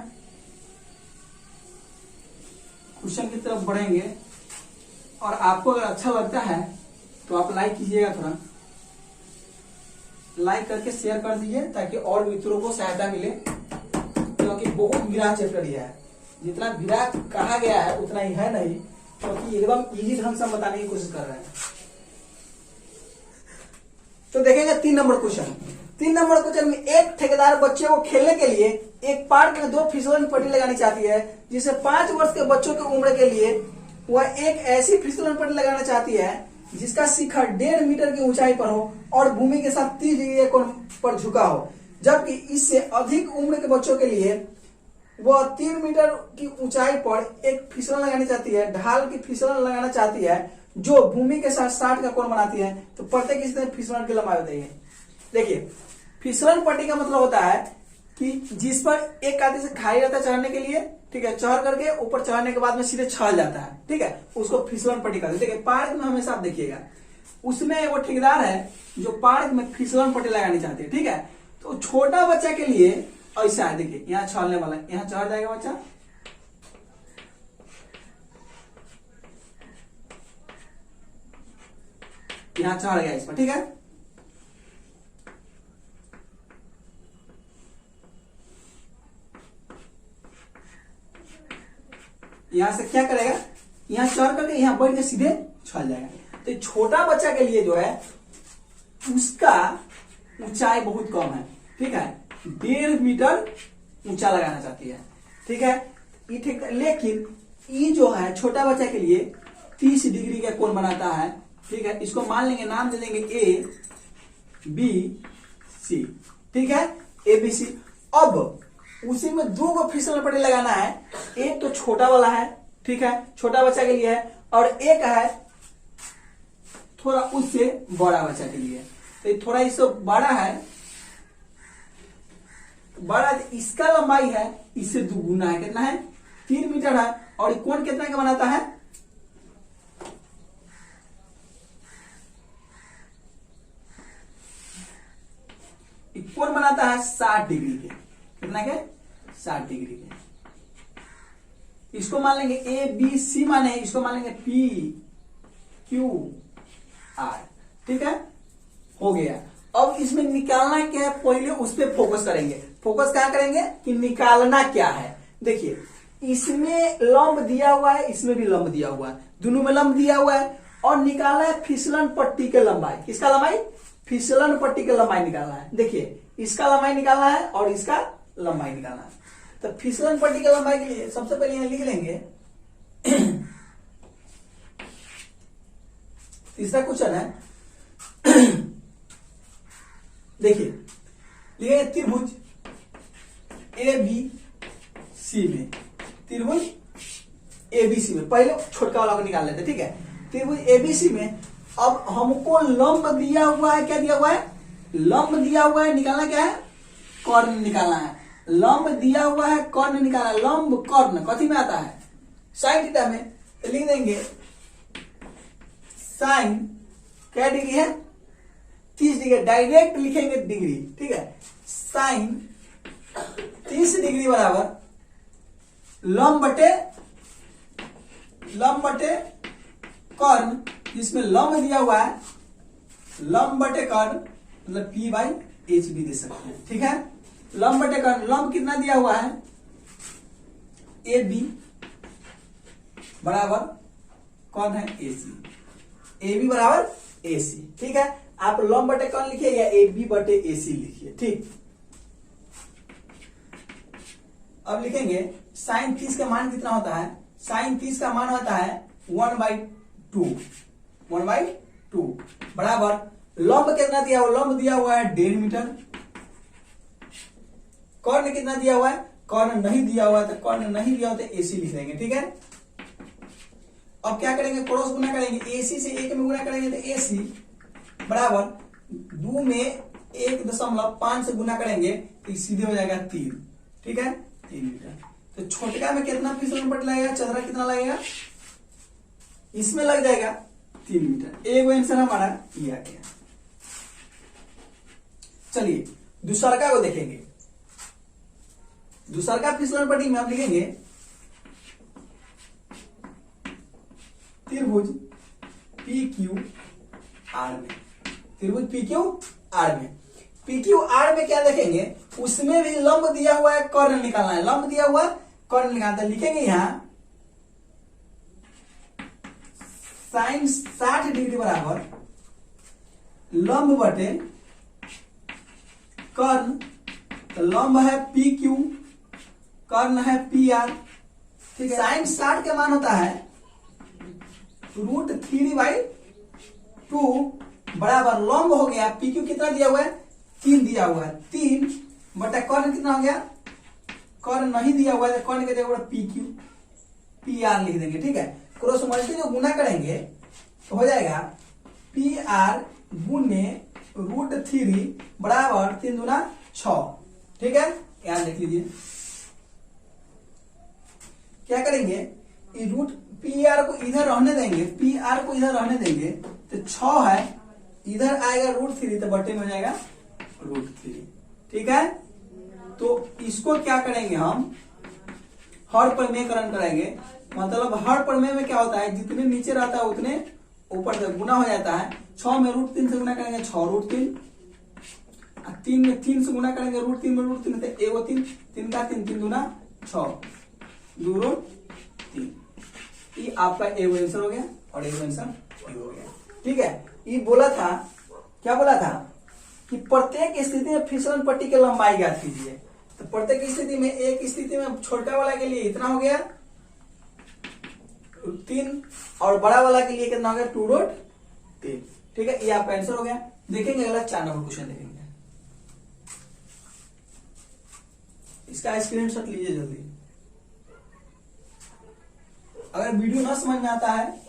क्वेश्चन की तरफ बढ़ेंगे, और आपको अगर अच्छा लगता है तो आप लाइक कीजिएगा, थोड़ा लाइक करके शेयर कर दीजिए ताकि और मित्रों को सहायता मिले, क्योंकि बहुत विराट चैप्टर यह है, जितना विराट कहा गया है उतना ही है नहीं, क्योंकि एकदम इजी ढंग से बताने की कोशिश कर रहे हैं। तो देखेंगे 3 नंबर क्वेश्चन। 3 नंबर क्वेश्चन में एक ठेकेदार बच्चे को खेलने के लिए एक पार्क में 2 फिसलन पट्टी लगानी चाहती है, जिसे 5 वर्ष के बच्चों की उम्र के लिए वह एक ऐसी फिसलन पट्टी लगाना चाहती है जिसका शिखर 1.5 मीटर की ऊंचाई पर हो और भूमि के साथ 30 डिग्री के कोण पर झुका हो, जबकि इससे अधिक उम्र के बच्चों के लिए वह 3 मीटर की ऊंचाई पर एक फिसलन लगानी चाहती है, ढाल की फिसलन लगाना चाहती है जो भूमि के साथ 60 का कोण बनाती है। तो प्रत्येक इसमें फिसलन की लंबाई बताइए। देखिए, फिसलन पट्टी का मतलब होता है कि जिस पर एक आदमी से खाई रहता है चढ़ने के लिए, ठीक है, चढ़ करके ऊपर चढ़ने के बाद में सीधे छल जाता है, ठीक है, उसको फिसलन पट्टी कहते हैं। देखिए, पार्क में हमेशा आप देखिएगा, उसमें वो ठेकेदार है जो पार्क में फिसलन पट्टी लगानी चाहते हैं, ठीक है। तो छोटा बच्चा के लिए ऐसा है, देखिए यहाँ छलने वाला है, यहाँ चढ़ जाएगा बच्चा, यहाँ चढ़ गया इस पर, ठीक है। यहां से क्या करेगा, यहां चढ़ करके यहां बैठ के सीधे छल जाएगा। तो छोटा बच्चा के लिए जो है उसका ऊंचाई बहुत कम है, ठीक है, 1.5 मीटर ऊंचा लगाना चाहती है, ठीक है। लेकिन ये जो है छोटा बच्चा के लिए 30 डिग्री का कोण बनाता है, ठीक है। इसको मान लेंगे, नाम दे देंगे ABC, ठीक है, ABC। अब उसी में 2 फिसलन पट्टी लगाना है, एक तो छोटा वाला है, ठीक है, छोटा बच्चा के लिए है, और एक है थोड़ा उससे बड़ा बच्चा के लिए। तो थोड़ा इससे बड़ा है, बड़ा, इसका लंबाई है इससे 2 गुना है, कितना है, 3 मीटर है, और कोण कितना का बनाता है, कोण बनाता है 60 डिग्री के, कितना के, 60 डिग्री के। इसको मान लेंगे ABC, माने इसको मान लेंगे PQR, ठीक है, हो गया। अब इसमें निकालना क्या है, पहले उस पर फोकस करेंगे। फोकस क्या करेंगे कि निकालना क्या है। देखिए, इसमें लंब दिया हुआ है, इसमें भी लंब दिया हुआ है, दोनों में लंब दिया हुआ है, और निकालना है फिसलन पट्टी के लंबाई। किसका लंबाई, फिसलन पट्टी की लंबाई निकालना है। देखिए, इसका लंबाई निकालना है और इसका लंबाई निकालना है। तो फिसलन पट्टी की लंबाई के लिए सबसे पहले यहां लिख लेंगे तीसरा क्वेश्चन है, देखिए लिखेंगे त्रिभुज ABC में, त्रिभुज ABC में, पहले छोटका वाला को निकाल लेते, ठीक है। त्रिभुज ABC में अब हमको लंब दिया हुआ है, क्या दिया हुआ है, लंब दिया हुआ है, निकालना क्या है, कर्ण निकालना है। लंब दिया हुआ है, कर्ण निकालना है। लंब कर्ण कथी में आता है, साइन थीटा में। तो लिख देंगे साइन क्या डिग्री है, 30 डिग्री, डायरेक्ट लिखेंगे डिग्री, ठीक है। साइन 30 डिग्री बराबर लंब बटे कर्ण, जिसमें लंब दिया हुआ है, लंब बटे कर्ण मतलब P/H भी दे सकते हैं, ठीक है। लंब बटे कर्ण, लंब कितना दिया हुआ है, AB बराबर कौन है, AC, AB बराबर AC, ठीक है। आप लंब बटे कौन लिखिए या AB बटे AC लिखिए, ठीक। अब लिखेंगे साइन 30 का मान कितना होता है, साइन 30 का मान होता है 1/2 बराबर लंब कितना दिया हुआ, लंब दिया हुआ है 1.5 मीटर। कर्ण कितना दिया हुआ है, कर्ण नहीं दिया हुआ है, तो कर्ण नहीं दिया हुआ तो AC लिख देंगे, ठीक है। अब क्या करेंगे, क्रॉस गुना करेंगे, AC से 1 में गुना करेंगे तो AC बराबर 2 में 1.5 से गुना करेंगे तो सीधे हो जाएगा 3, ठीक है, 3 मीटर। तो छोटका में कितना फिसलन पट्टी लगेगा, चदरा कितना लगेगा, इसमें लग जाएगा 3 मीटर। एक आंसर हमारा ये आ गया। चलिए दूसरका को देखेंगे। दूसरका फिसलन पट्टी में आप लिखेंगे त्रिभुज PQR में, त्रिभुज PQR में, PQR में क्या देखेंगे, उसमें भी लंब दिया हुआ है, कर्ण निकालना है। लंब दिया हुआ है, कर्ण निकालना है। लिखेंगे यहां साइन 60 डिग्री बराबर लंब बटे कर्ण, तो लंब है पी क्यू, कर्ण है पी आर। ठीक है, साइन 60 का मान होता है √3/2 बराबर लंब हो गया पी क्यू कितना दिया हुआ है 3 दिया हुआ है 3 बटा कर्ण कितना हो गया, कर्ण नहीं दिया हुआ है कर्ण के जगह पी क्यू पी आर लिख देंगे। ठीक है, क्रॉस मल्टी जो गुना करेंगे तो हो जाएगा पी आर गुने √3 बराबर 3 दूना 6। ठीक है, यहाँ देख लीजिए क्या करेंगे, रूट पी आर को इधर रहने देंगे, पी आर को इधर रहने देंगे तो 6 है, इधर आएगा √3 तो बटे में हो जाएगा √3। ठीक है, तो इसको क्या करेंगे हम हर प्रमेयकरण करेंगे। मतलब हर प्रमेय में क्या होता है, जितने नीचे रहता है उतने ऊपर तक गुना हो जाता है। 6 में √3 से गुना करेंगे 6√3, 3 में 3 से गुना करेंगे √3 में √3 तो एगो 3, 3 का 3, 3 दूना 6, 2√3। ये आपका एगो आंसर हो गया और एगो आंसर हो गया। ठीक है, ये बोला था, क्या बोला था कि प्रत्येक स्थिति में फिसलन पट्टी की लंबाई ज्ञात कीजिए। तो प्रत्येक स्थिति में, एक स्थिति में छोटा वाला के लिए इतना हो गया 3 और बड़ा वाला के लिए कितना हो गया 2√3। ठीक है, ये आपका आंसर हो गया। देखेंगे अगला 4 नंबर क्वेश्चन देखेंगे। इसका स्क्रीनशॉट लीजिए जल्दी। अगर वीडियो ना समझ में आता है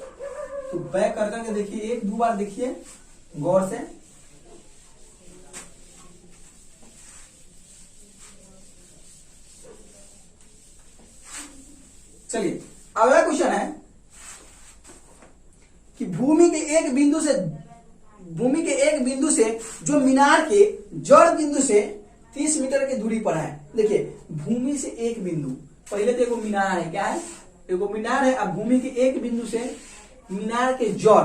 तो बैक कर करके देखिए, 1-2 बार देखिए गौर से। चलिए अगला क्वेश्चन है कि भूमि के एक बिंदु से जो मीनार के जड़ बिंदु से 30 मीटर की दूरी पर है। देखिए भूमि से एक बिंदु, पहले तो एगो मीनार है, क्या है एगो मीनार है। अब भूमि के एक बिंदु से मीनार के जड़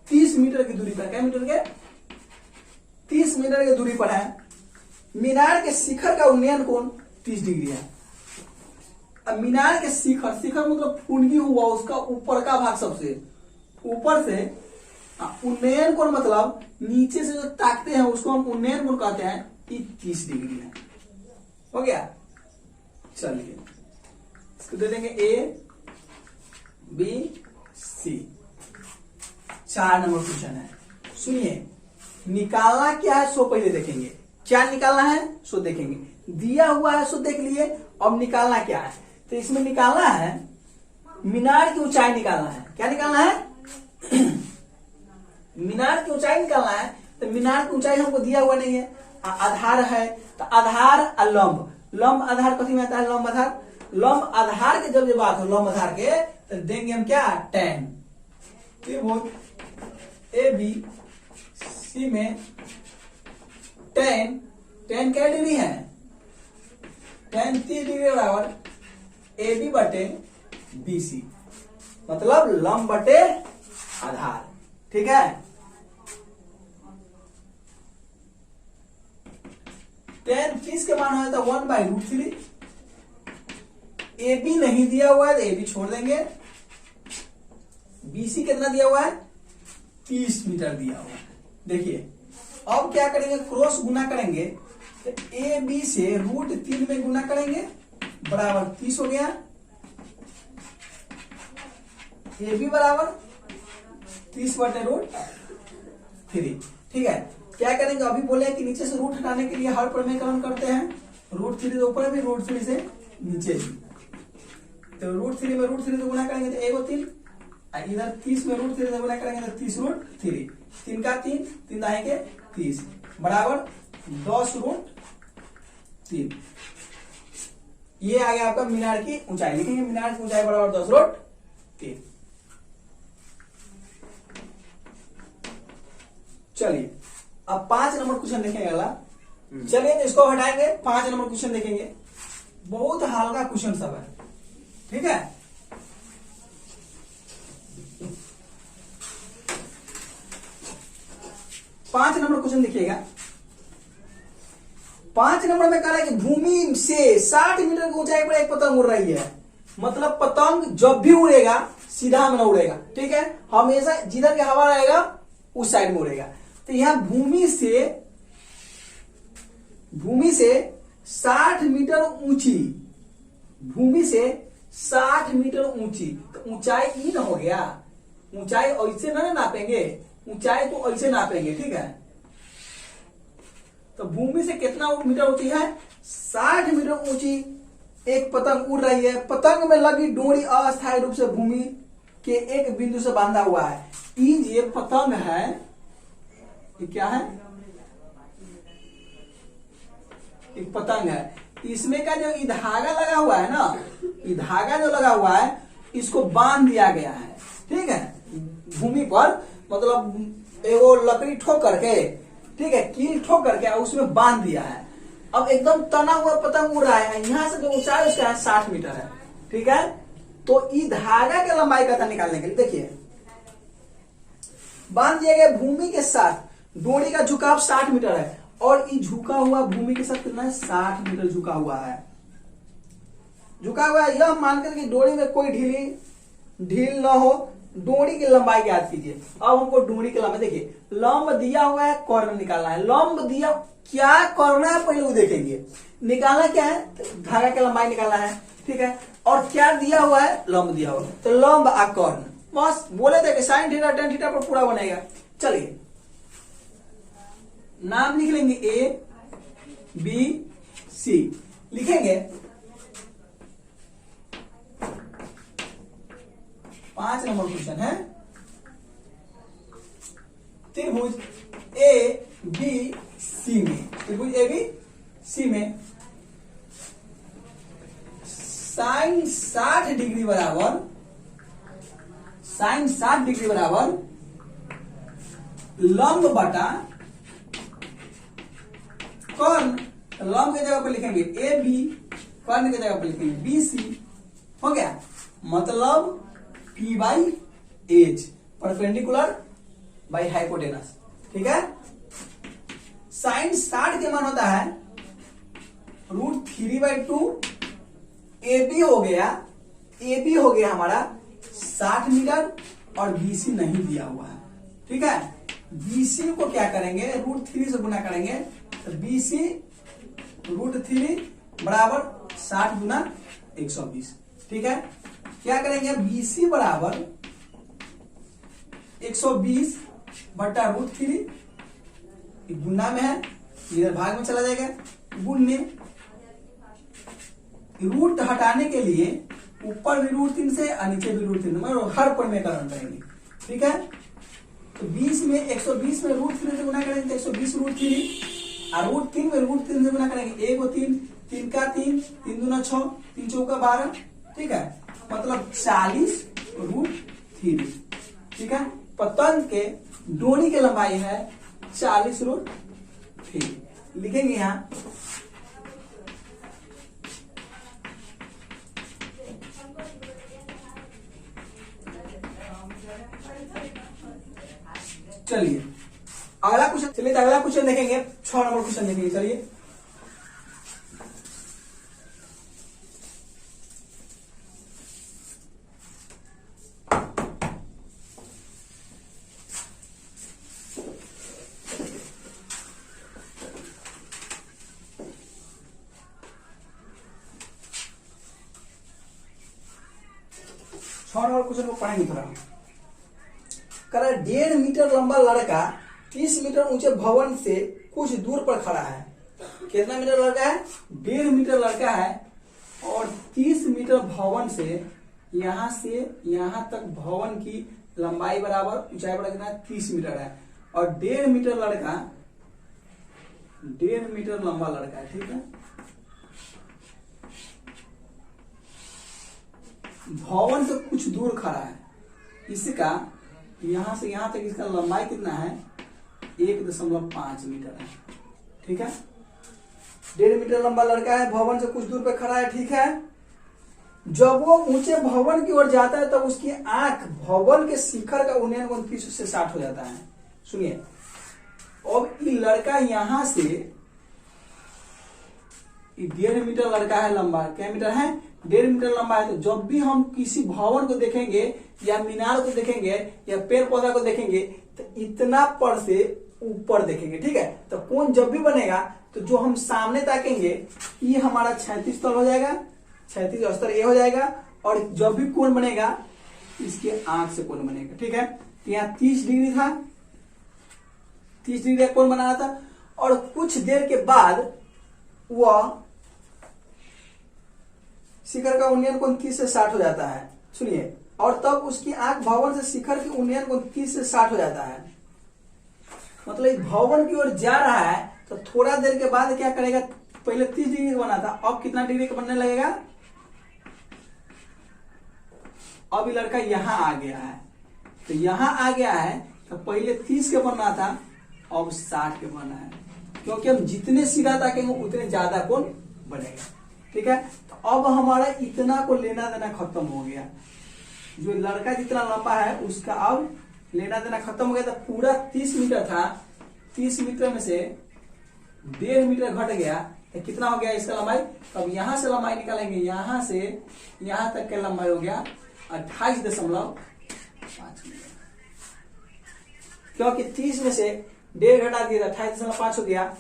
30 मीटर की दूरी पर, क्या मीटर के 30 मीटर की दूरी पर है। मीनार के शिखर का उन्नयन कोण 30 डिग्री है। अब मीनार के शिखर मतलब फुनगी हुआ उसका ऊपर का भाग, सबसे ऊपर से उन्नयन कोण मतलब नीचे से जो ताकते हैं उसको हम उन्नयन कोण कहते हैं, 30 डिग्री है। हो गया, चलिए इसको दे देंगे ABC। 4 नंबर क्वेश्चन है, सुनिए। निकालना क्या है सो पहले देखेंगे, क्या निकालना है सो देखेंगे। दिया हुआ है सो देख लिए, अब निकालना क्या है। तो इसमें निकालना है मीनार की ऊंचाई निकालना है। क्या निकालना है मीनार की ऊंचाई निकालना है। तो मीनार की ऊंचाई हमको दिया हुआ नहीं है, आधार है तो आधार और लंब आधार कथी में आता है, लंब आधार के जब ये बात हो लंब आधार के तो देंगे हम क्या tan। ABC में tan क्या डिग्री है, tan 30 डिग्री बराबर AB बटे BC, मतलब लंब बटे आधार। ठीक है, tan 30 के मान हो जाता 1/√3। AB नहीं दिया हुआ है तो AB छोड़ देंगे। BC कितना दिया हुआ है 30 मीटर दिया हुआ है। देखिए अब क्या करेंगे, क्रॉस गुना करेंगे तो AB से √3 में गुना करेंगे बराबर 30 हो गया। AB बराबर 30 बटे √3। ठीक है, क्या करेंगे, अभी बोले कि नीचे से रूट हटाने के लिए हर प्रमेयकरण करते हैं। √3 से ऊपर भी, √3 से नीचे भी। तो √3 में √3 से गुना करेंगे तो एगो 3, इधर 30 में √3 से गुना करेंगे तो 30√3, 3 का 3, 3 दाएंगे 30 बराबर 10√3। ये आ गया आपका मीनार की ऊंचाई। लिखेंगे मीनार की ऊंचाई बराबर 10√3। चलिए अब 5 नंबर क्वेश्चन देखेंगे अगला। चलिए तो इसको हटाएंगे, 5 नंबर क्वेश्चन देखेंगे। बहुत हल्का क्वेश्चन सब है। ठीक है, पांच नंबर क्वेश्चन देखिएगा। 5 नंबर में कह रहा है कि भूमि से 60 मीटर की ऊंचाई पर एक पतंग उड़ रही है। मतलब पतंग जब भी उड़ेगा सीधा में न उड़ेगा। ठीक है, हमेशा जिधर की हवा रहेगा उस साइड में उड़ेगा। तो यहां भूमि से भूमि से 60 मीटर ऊंची, भूमि से 60 मीटर ऊंची, तो ऊंचाई ई ना हो गया, ऊंचाई ऐसे ना नापेंगे, ऊंचाई को ऐसे नापेंगे, ठीक है। तो भूमि से कितना मीटर ऊंची है, 60 मीटर ऊंची एक पतंग उड़ रही है। पतंग में लगी डोरी अस्थायी रूप से भूमि के एक बिंदु से बांधा हुआ है। ये पतंग है, ये क्या है, एक पतंग है। इसमें का जो धागा लगा हुआ है ना, ये धागा जो लगा हुआ है इसको बांध दिया गया है, ठीक है, भूमि पर, मतलब एगो लकड़ी ठोक करके, ठीक है, कील ठोक करके उसमें बांध दिया है। अब एकदम तना हुआ पतंग उड़ रहा है, यहां से जो ऊंचाई उसका है 60 मीटर है, ठीक है। तो ई धागा की लंबाई का निकालने के लिए देखिए, बांध दिए गए भूमि के साथ डोरी का झुकाव 60 मीटर है, और ये झुका हुआ भूमि के साथ कितना है, 60 मीटर झुका हुआ है, झुका हुआ है। यह मानकर कि डोरी में कोई ढील न हो। डोरी की लंबाई ज्ञात कीजिए। अब हमको डोरी की लंबाई देखिए, लंब दिया हुआ है, कर्ण निकालना है। लंब दिया क्या करना है पहले वो देखेंगे, निकालना क्या है, धागा की लंबाई निकालना है, ठीक है। और क्या दिया हुआ है, लंब दिया हुआ है, तो लंब आ कर्ण, बस बोले थे कि साइन थीटा टेन थीटा पर पूरा बनेगा। चलिए नाम लिख लेंगे, ए बी सी लिखेंगे। 5 नंबर क्वेश्चन है, त्रिभुज ए बी सी में, त्रिभुज ए बी सी में साइन 60 डिग्री बराबर, साइन 60 डिग्री बराबर लंब बटा कर्ण। लंब की जगह पर लिखेंगे ए बी, कर्ण की जगह पर लिखेंगे बी सी, हो गया। मतलब P by H, perpendicular by hypotenuse, ठीक है। साइन 60 के मान होता है √3/2, ए बी हो गया, ए बी हो गया हमारा 60 मीटर, और BC नहीं दिया हुआ है, ठीक है। BC को क्या करेंगे, √3 से गुना करेंगे, तो BC √3 बराबर 60 गुना 120, ठीक है। क्या करेंगे, BC बराबर 120 बट्टा √3, गुना में है, इधर भाग में चला जाएगा, गुणने। रूट हटाने के लिए ऊपर भी √3 से और नीचे भी √3, मतलब हर पर में करण करेंगे, ठीक है। तो 20 में 120 में √3 से गुना करेंगे तो 120 √3, और √3 में √3 से गुना करेंगे, 1 3, 3 का 3, 3 दूना 6, 3 चौका 12, ठीक है, मतलब 40 √3, ठीक है। पतंग के डोरी की लंबाई है 40 √3, लिखेंगे यहां। चलिए अगला क्वेश्चन, चलिए अगला क्वेश्चन देखेंगे, 6 नंबर क्वेश्चन देखेंगे। चलिए क्वेश्चन को पढ़ेंगे थोड़ा। कह रहा है 1.5 मीटर लंबा लड़का 30 मीटर ऊंचे भवन से कुछ दूर पर खड़ा है। कितना मीटर लड़का है, 1.5 मीटर लड़का है, और 30 मीटर भवन से यहां तक भवन की लंबाई बराबर ऊंचाई बराबर कितना 30 मीटर है, और 1.5 मीटर लड़का 1.5 मीटर लंबा लड़का है, ठीक है। भवन से कुछ दूर खड़ा है, इसका यहां से यहां तक इसका लंबाई कितना है 1.5 मीटर है, ठीक है। 1.5 मीटर लंबा लड़का है, भवन से कुछ दूर पे खड़ा है, ठीक है। जब वो ऊंचे भवन की ओर जाता है तब तो उसकी आंख भवन के शिखर का उन्नयन कोण 30 से 60 हो जाता है। सुनिए, अब ये लड़का यहां से 1.5 मीटर लड़का है लंबा, क्या मीटर है 1.5 मीटर लंबा है। तो जब भी हम किसी भवन को देखेंगे या मीनार को देखेंगे या पेड़ पौधा को देखेंगे तो इतना पर से ऊपर देखेंगे, ठीक है। तो कोण जब भी बनेगा तो जो हम सामने ताकेंगे ये हमारा 36 तल हो जाएगा, 36 अस्तर ये हो जाएगा। और जब भी कोण बनेगा इसके आंख से कोण बनेगा, ठीक है। तो यहाँ 30 डिग्री था, 30 डिग्री का कोण बनाना था। और कुछ देर के बाद वह शिखर का उन्नयन कोण 30 से 60 हो जाता है, सुनिए। और तब उसकी आंख भवन से शिखर की उन्नयन कोण 30 से 60 हो जाता है। मतलब भवन की ओर जा रहा है तो थोड़ा देर के बाद क्या करेगा, पहले 30 डिग्री का बना था, अब कितना डिग्री का बनने लगेगा। अब ये लड़का यहां आ गया है, तो यहां आ गया है तो पहले 30 के बनना था, अब 60 के बनना है, क्योंकि हम जितने सीधा ताकेंगे उतने ज्यादा कोण बनेगा, ठीक है। तो अब हमारा इतना को लेना देना खत्म हो गया। जो लड़का जितना लंबा है उसका अब लेना देना खत्म हो गया। तो पूरा 30 मीटर था, 30 मीटर में से 1.5 मीटर घट गया, तो कितना हो गया इसका लंबाई। अब यहां से लंबाई निकालेंगे, यहां से यहां तक का लंबाई हो गया 28.5 मीटर, क्योंकि 30 में से 1.5 घटा दिया, 28.5 हो गया।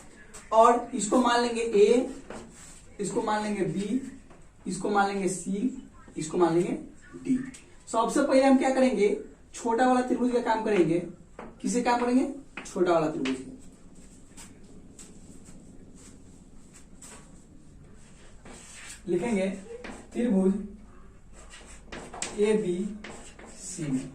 और इसको मान लेंगे ए, इसको मान लेंगे बी, इसको मान लेंगे सी, इसको मान लेंगे डी। सबसे पहले हम क्या करेंगे, छोटा वाला त्रिभुज का काम करेंगे। किसे काम करेंगे, छोटा वाला त्रिभुज। लिखेंगे त्रिभुज ए बी सी में,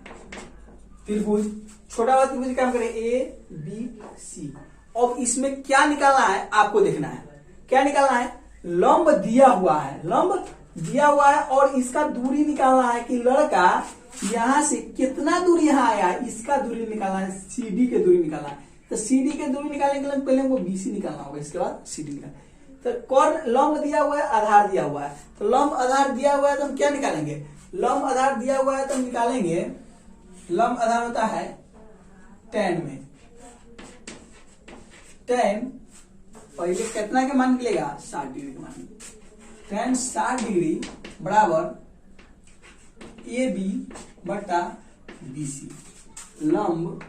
त्रिभुज छोटा वाला त्रिभुज काम करें ए बी सी। अब इसमें क्या निकालना है आपको देखना है, क्या निकालना है, लंब दिया हुआ है, लंब दिया हुआ है और इसका दूरी निकालना है कि लड़का यहां से कितना दूरी यहां आया, इसका दूरी निकालना है, सीडी के दूरी निकालना है। तो सीडी के दूरी निकालने के लिए पहले हमको बीसी निकालना होगा, इसके बाद सीडी निकालना। तो कौन लंब दिया हुआ है, आधार दिया हुआ है, तो लंब आधार दिया हुआ है तो हम क्या निकालेंगे, लंब आधार दिया हुआ है तो हम निकालेंगे, लंब आधार होता है tan में, tan पहले कितना के मान निकलेगा, 60 डिग्री के मान। tan 60 डिग्री बराबर ए बी बटा बी सी, लंब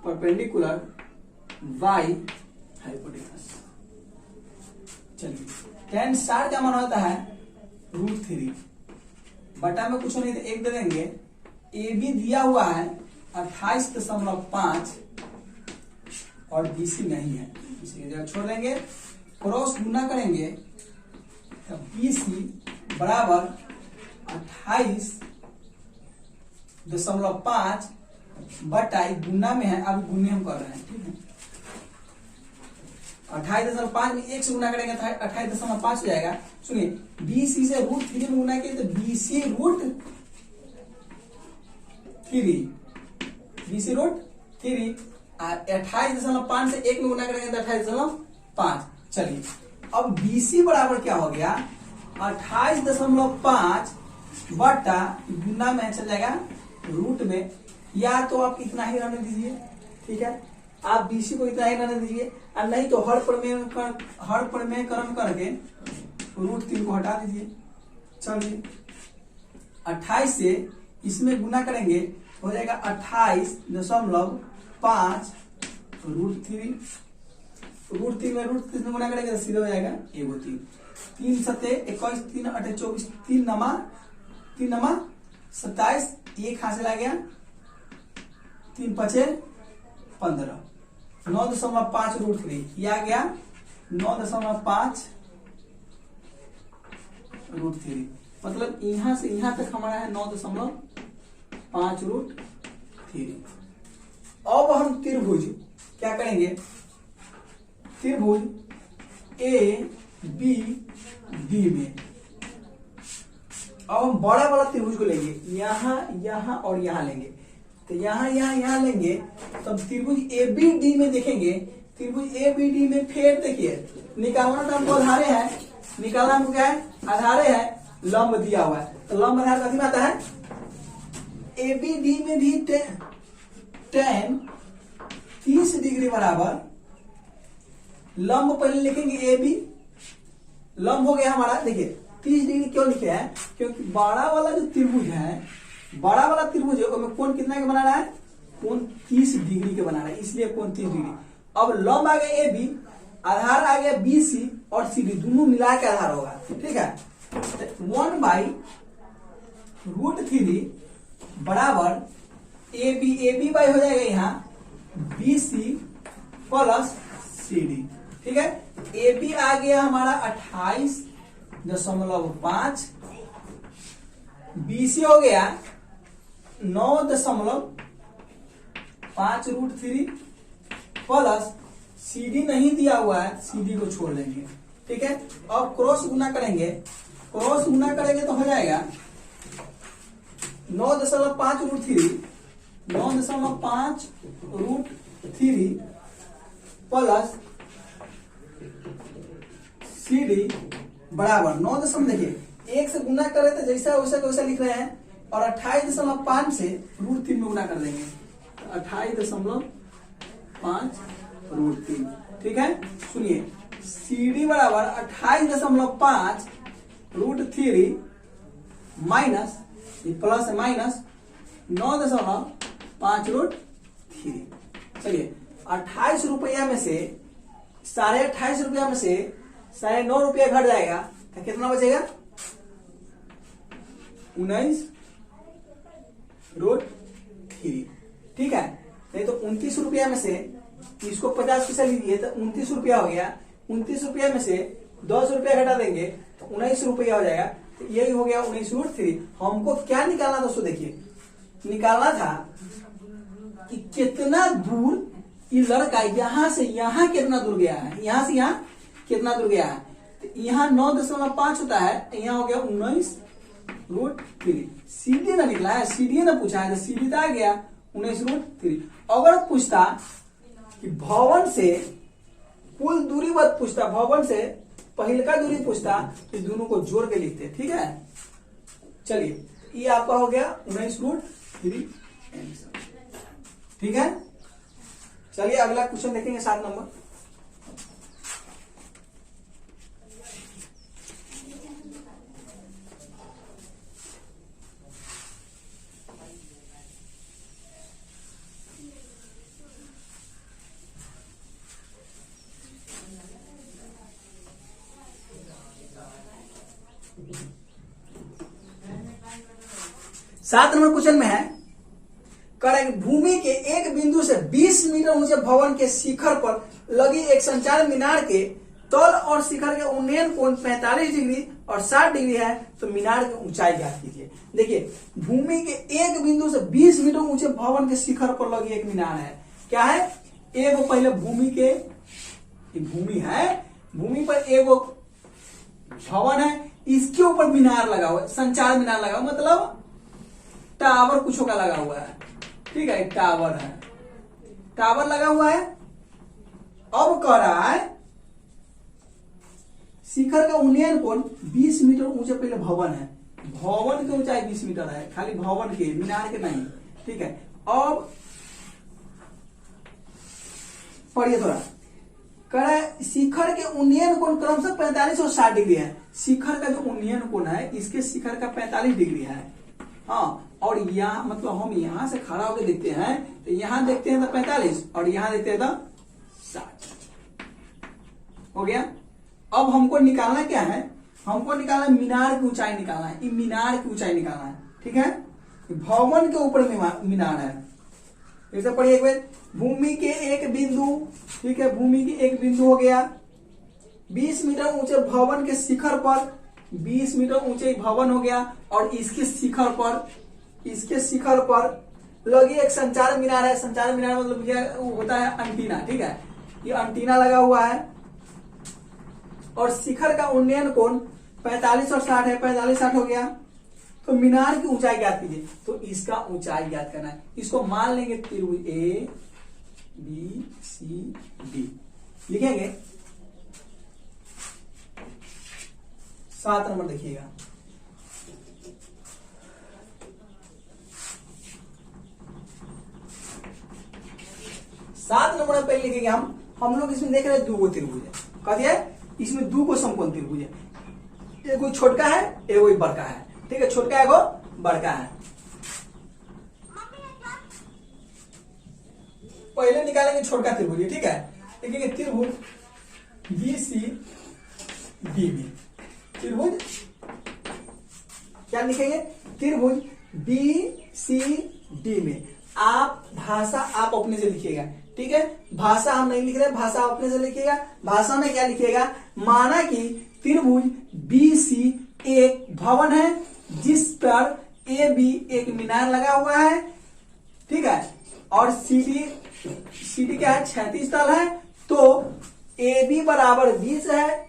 परपेंडिकुलर वाई हाइपोटेनस। चलिए tan 60 का मान होता है √3, बटा में कुछ नहीं तो 1 दे देंगे। ए बी दिया हुआ है 28.5 और बी सी नहीं है, इसकी जगह छोड़ देंगे, क्रॉस गुना करेंगे तो बी सी बराबर 28.5 बटा गुना में है, अभी गुने हम कर रहे हैं, ठीक है। 28.5 में 1 से गुना करेंगे तो 28.5 हो जाएगा। सुनिए बी सी से √3 में गुना किए तो बी सी √3, बी सी √3, 28.5 से 1 में गुना करेंगे तो 28.5। चलिए अब बी सी बराबर क्या हो गया, 28.5 बटा गुना में चल जाएगा रूट में, या तो आप इतना ही रहने दीजिए, ठीक है, आप बीसी को इतना ही रहने दीजिए, और नहीं तो हर प्रमेयकरण करके √3 को हटा दीजिए। चलिए 28 से इसमें गुना करेंगे हो जाएगा 28.5 √3, √3 में √3 में गुना करेंगे तो सीधे हो जाएगा 1 3 7 21 3 8 24 3 नमा 27, 1 हासिल आ गया, 3 5 15, 9.5 √3 ये आ गया 9.5 √3, मतलब यहां से यहां तक हमारा है 9.5 √3। अब हम त्रिभुज क्या करेंगे, त्रिभुज ए बी डी में अब हम बड़ा वाला त्रिभुज को लेंगे, यहां यहां और यहां लेंगे, तो यहां लेंगे तब त्रिभुज ए बी डी में देखेंगे, त्रिभुज ए बी डी में फिर देखिए निकालना तो हमको आधारे है, निकालना हमको क्या है, आधारे है, लंब दिया हुआ है, तो लंब आधार कथी में आता है, ए बी डी में भी tan 30 डिग्री बराबर लंब पहले लिखेंगे ए बी, लंब हो गया हमारा, देखिए 30 डिग्री क्यों लिखे हैं, क्योंकि बड़ा वाला जो त्रिभुज है, बड़ा वाला त्रिभुज है उसमें कोण कितना के बना रहा है, कोण 30 डिग्री के बना रहा है, इसलिए कोण 30 डिग्री। अब लंब आ गया ए बी, आधार आ गया BC और CD दोनों मिला के आधार होगा, ठीक है। 1/√3 बराबर AB बाई हो जाएगा यहाँ BC प्लस CD, ठीक है। AB आ गया हमारा 28.5, BC हो गया 9.5√3 प्लस CD नहीं दिया हुआ है, CD को छोड़ देंगे, ठीक है। अब क्रॉस गुना करेंगे, तो हो जाएगा 9.5√3 प्लस CD बराबर 9 दशमलव, देखिए 1 से गुना कर रहे थे जैसा वैसा लिख रहे हैं, और 28.5 से √3 में गुना कर देंगे, 28.5√3, ठीक है। सुनिए CD बराबर 28.5√3 माइनस, ये प्लस है माइनस 9.5√3। चलिए 28 रुपया में से 28.5 रुपया में से 9.5 रुपया घट जाएगा तो कितना बचेगा? 19√3, ठीक है। नहीं तो 29 रुपया में से इसको 50 पैसा लीजिए तो 29 रुपया हो गया। 29 रुपया में से 10 रुपया घटा देंगे तो 19 रुपया हो जाएगा। तो यही हो गया 19√3। हमको क्या निकालना दोस्तों, देखिए निकालना था कि कितना दूर ये लड़का यहां से यहां कितना दूर गया है, यहां से यहां कितना दूर गया है। तो यहाँ 9.5 होता है, यहाँ हो गया 19√3। सीधी ना निकला है, सीधी ना पूछा है, तो सीधी तो आ गया 19√3। अगर पूछता कि भवन से कुल दूरी मत पूछता, भवन से पहले का दूरी पूछता तो दोनों को जोड़ के लिखते, ठीक है। चलिए ये आपका हो गया 19√3, ठीक है। चलिए अगला क्वेश्चन देखेंगे 7 नंबर। सात नंबर क्वेश्चन में है, करेक्ट भूमि के एक बिंदु से 20 मीटर ऊंचे भवन के शिखर पर लगी एक संचार मीनार के तल और शिखर के उन्नयन कोण 45 डिग्री और 60 डिग्री है, तो मीनार की ऊंचाई ज्ञात कीजिए। देखिए भूमि के एक बिंदु से 20 मीटर ऊंचे भवन के शिखर पर लगी एक मीनार है, क्या है? एक पहले भूमि के, भूमि है, भूमि पर एक भवन है, इसके ऊपर मीनार लगा हुआ है, संचार मीनार लगा हुआ, मतलब टावर कुछ का लगा हुआ है, ठीक है। टावर है, टावर लगा हुआ है। अब कह रहा है शिखर का उन्नयन कोण 20 मीटर ऊंचे, पहले भवन है, भवन की ऊंचाई 20 मीटर है, खाली भवन के, मीनार के नहीं, ठीक है। अब पढ़िए थोड़ा, कह रहा है शिखर के उन्नयन कोण क्रमशः 45 और 60 डिग्री है। शिखर का जो उन्नयन कोण है, इसके शिखर का 45 डिग्री है, हाँ। और यहाँ मतलब हम यहां से खड़ा होकर देखते हैं तो यहां देखते हैं तो 45 और यहां देखते हैं तो 60 हो गया। अब हमको निकालना क्या है? हमको निकालना मीनार की ऊंचाई निकालना है, मीनार की ऊंचाई निकालना है, ठीक है। भवन के ऊपर मीनार है। जैसे पढ़िए एक बार, भूमि के एक बिंदु, ठीक है, भूमि के एक बिंदु हो गया 20 मीटर ऊंचे भवन के शिखर पर, 20 मीटर ऊंचे भवन हो गया, और इसके शिखर पर लगी एक संचार मीनार है। संचार मीनार मतलब ये होता है अंटीना, ठीक है, ये अंटीना लगा हुआ है, और शिखर का उन्नयन कोण 45 और 60 है, 45-60 हो गया। तो मीनार की ऊंचाई ज्ञात कीजिए, तो इसका ऊंचाई ज्ञात करना है। इसको मान लेंगे त्रिभुज ABCD, लिखेंगे। 7 नंबर देखिएगा, सात नंबर पहले लिखेंगे हम लोग इसमें देख रहे हैं 2 त्रिभुज है, कह दिया इसमें 2 समकोण त्रिभुज है, एगो छोटका है एगो बड़का है, ठीक है, छोटका एगो बड़का है। पहले निकालेंगे छोटका त्रिभुज, ठीक है। लिखेंगे त्रिभुज BC DB। त्रिभुज क्या लिखेंगे? त्रिभुज BCD में। आप भाषा आप अपने से लिखिएगा, ठीक है। भाषा हम नहीं लिख रहे, भाषा अपने से लिखिएगा। भाषा में क्या लिखिएगा? माना कि त्रिभुज BC एक भवन है जिस पर AB एक मीनार लगा हुआ है, ठीक है, और CD क्या है? क्षैतिज तल है। तो AB बराबर 20 है,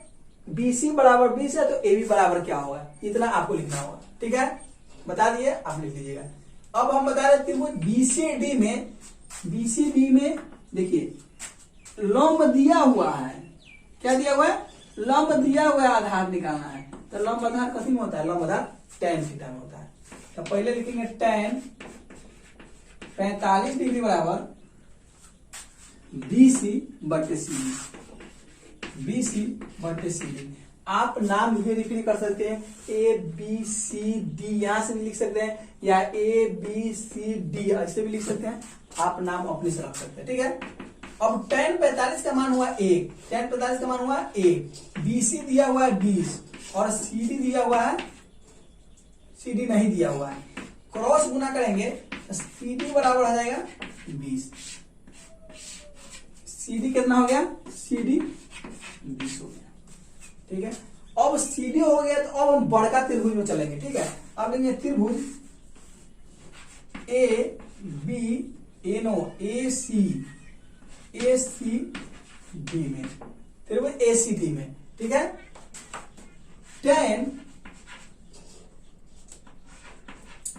BC बराबर 20 है, तो AB बराबर क्या होगा? इतना आपको लिखना होगा, ठीक है। बता दिए, आप लिख लीजिएगा। अब हम बता रहे त्रिभुज BCD में देखिए लंब दिया हुआ है। क्या दिया हुआ है? लंब दिया हुआ है, आधार निकालना है। तो लंब आधार कथी में होता है? लंब आधार tan थीटा में होता है। तो पहले लिखेंगे tan 45 डिग्री बराबर BC/CD। आप नाम भी रिफर कर सकते हैं, ABCD यहां से भी लिख सकते हैं, या ABCD ऐसे भी लिख सकते हैं। आप नाम अपने से रख सकते हैं, ठीक है। अब tan 45 का मान हुआ 1, tan 45 का मान हुआ 1, BC दिया हुआ है 20 और CD दिया हुआ है, CD नहीं दिया हुआ है। क्रॉस गुना करेंगे तो CD बराबर हो जाएगा 20। CD कितना हो गया? CD 20 हो गया, ठीक है। अब CD हो गया तो अब हम बड़का त्रिभुज में चलेंगे, ठीक है। अब लेंगे त्रिभुज ACD में, त्रिभुज ACD में, ठीक है। tan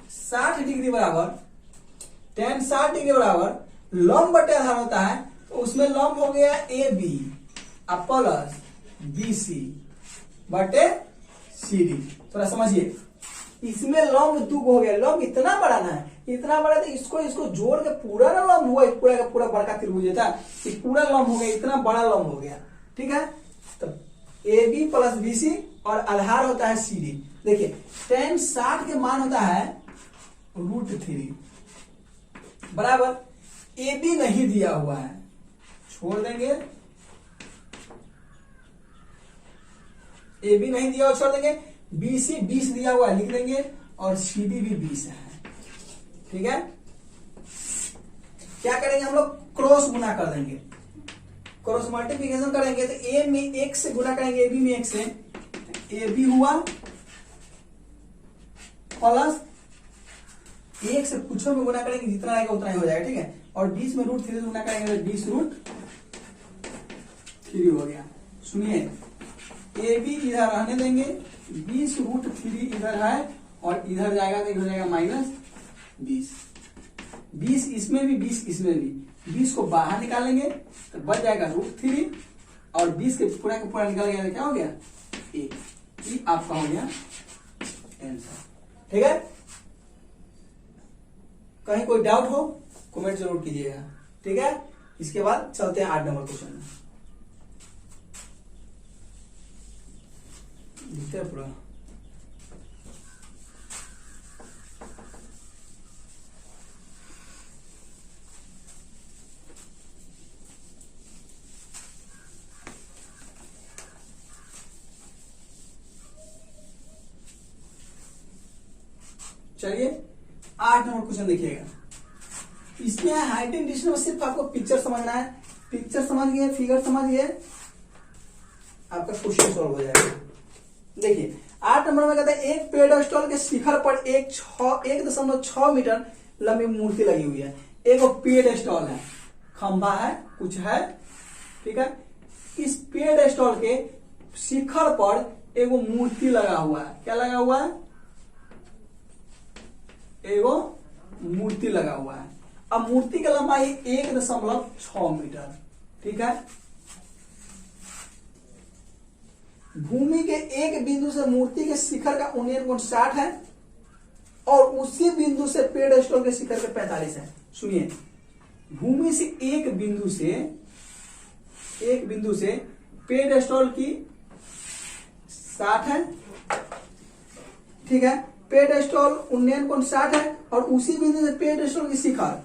60 डिग्री बराबर लंब बटे आधार होता है, तो उसमें लंब हो गया AB प्लस BC बटे CD। थोड़ा समझिए, इसमें लंब दो हो गया। लंब इतना बड़ा ना है, इतना बड़ा, तो इसको जोड़ के पूरा ना लंब हुआ, पूरा का पूरा बड़का त्रिभुज था, पूरा लंब हो गया, इतना बड़ा लंब हो गया, ठीक है। तो AB प्लस BC और आधार होता है CD। देखिए tan 60 के मान होता है √3 बराबर AB नहीं दिया हुआ है, छोड़ देंगे, AB नहीं दिया हुआ छोड़ देंगे, BC 20 दिया हुआ लिख देंगे और CD भी 20 है, ठीक है। क्या करेंगे हम लोग? क्रॉस गुना कर देंगे, क्रॉस मल्टीप्लिकेशन करेंगे। तो A में 1 से गुना करेंगे, AB में 1 से, AB हुआ प्लस 1 से कुछ में गुना करेंगे, जितना आएगा उतना ही हो जाएगा, ठीक है। और 20 में √3 से गुना करेंगे तो 20√3 हो गया। सुनिए, AB इधर रहने देंगे, 20√3 इधर है और इधर जाएगा तो इधर जाएगा -20। 20 इसमें भी, 20 इसमें भी, 20 को बाहर निकालेंगे तो बच जाएगा √3 और 20 के पूरा निकल गया तो क्या हो गया? 1। ये आपका हो गया आंसर, ठीक है। कहीं कोई डाउट हो कमेंट जरूर कीजिएगा, ठीक है। इसके बाद चलते हैं 8 नंबर क्वेश्चन में। दिखता है पूरा? चलिए 8 नंबर क्वेश्चन देखिएगा। इसमें हाइट एंड डिस्टेंस में सिर्फ आपको पिक्चर समझना है। पिक्चर समझ गए, फिगर समझ गए, आपका क्वेश्चन सॉल्व हो जाएगा। देखिए 8 नंबर में कहता है एक पेडस्टल के शिखर पर 1.6 मीटर लंबी मूर्ति लगी हुई है। एक पेडस्टल है, खंभा है, कुछ है, ठीक है। इस पेडस्टल के शिखर पर एगो मूर्ति लगा हुआ है। क्या लगा हुआ है? एगो मूर्ति लगा हुआ है। अब मूर्ति की लंबाई 1.6 मीटर, ठीक है। भूमि के एक बिंदु से मूर्ति के शिखर का उन्नयन कोण 60 है और उसी बिंदु से पेडस्टल के शिखर के 45 है। सुनिए, भूमि से एक बिंदु से पेडस्टल की 60 है, ठीक है। पेडस्टल उन्नयन कोण 60 है और उसी बिंदु से पेडस्टल की शिखर,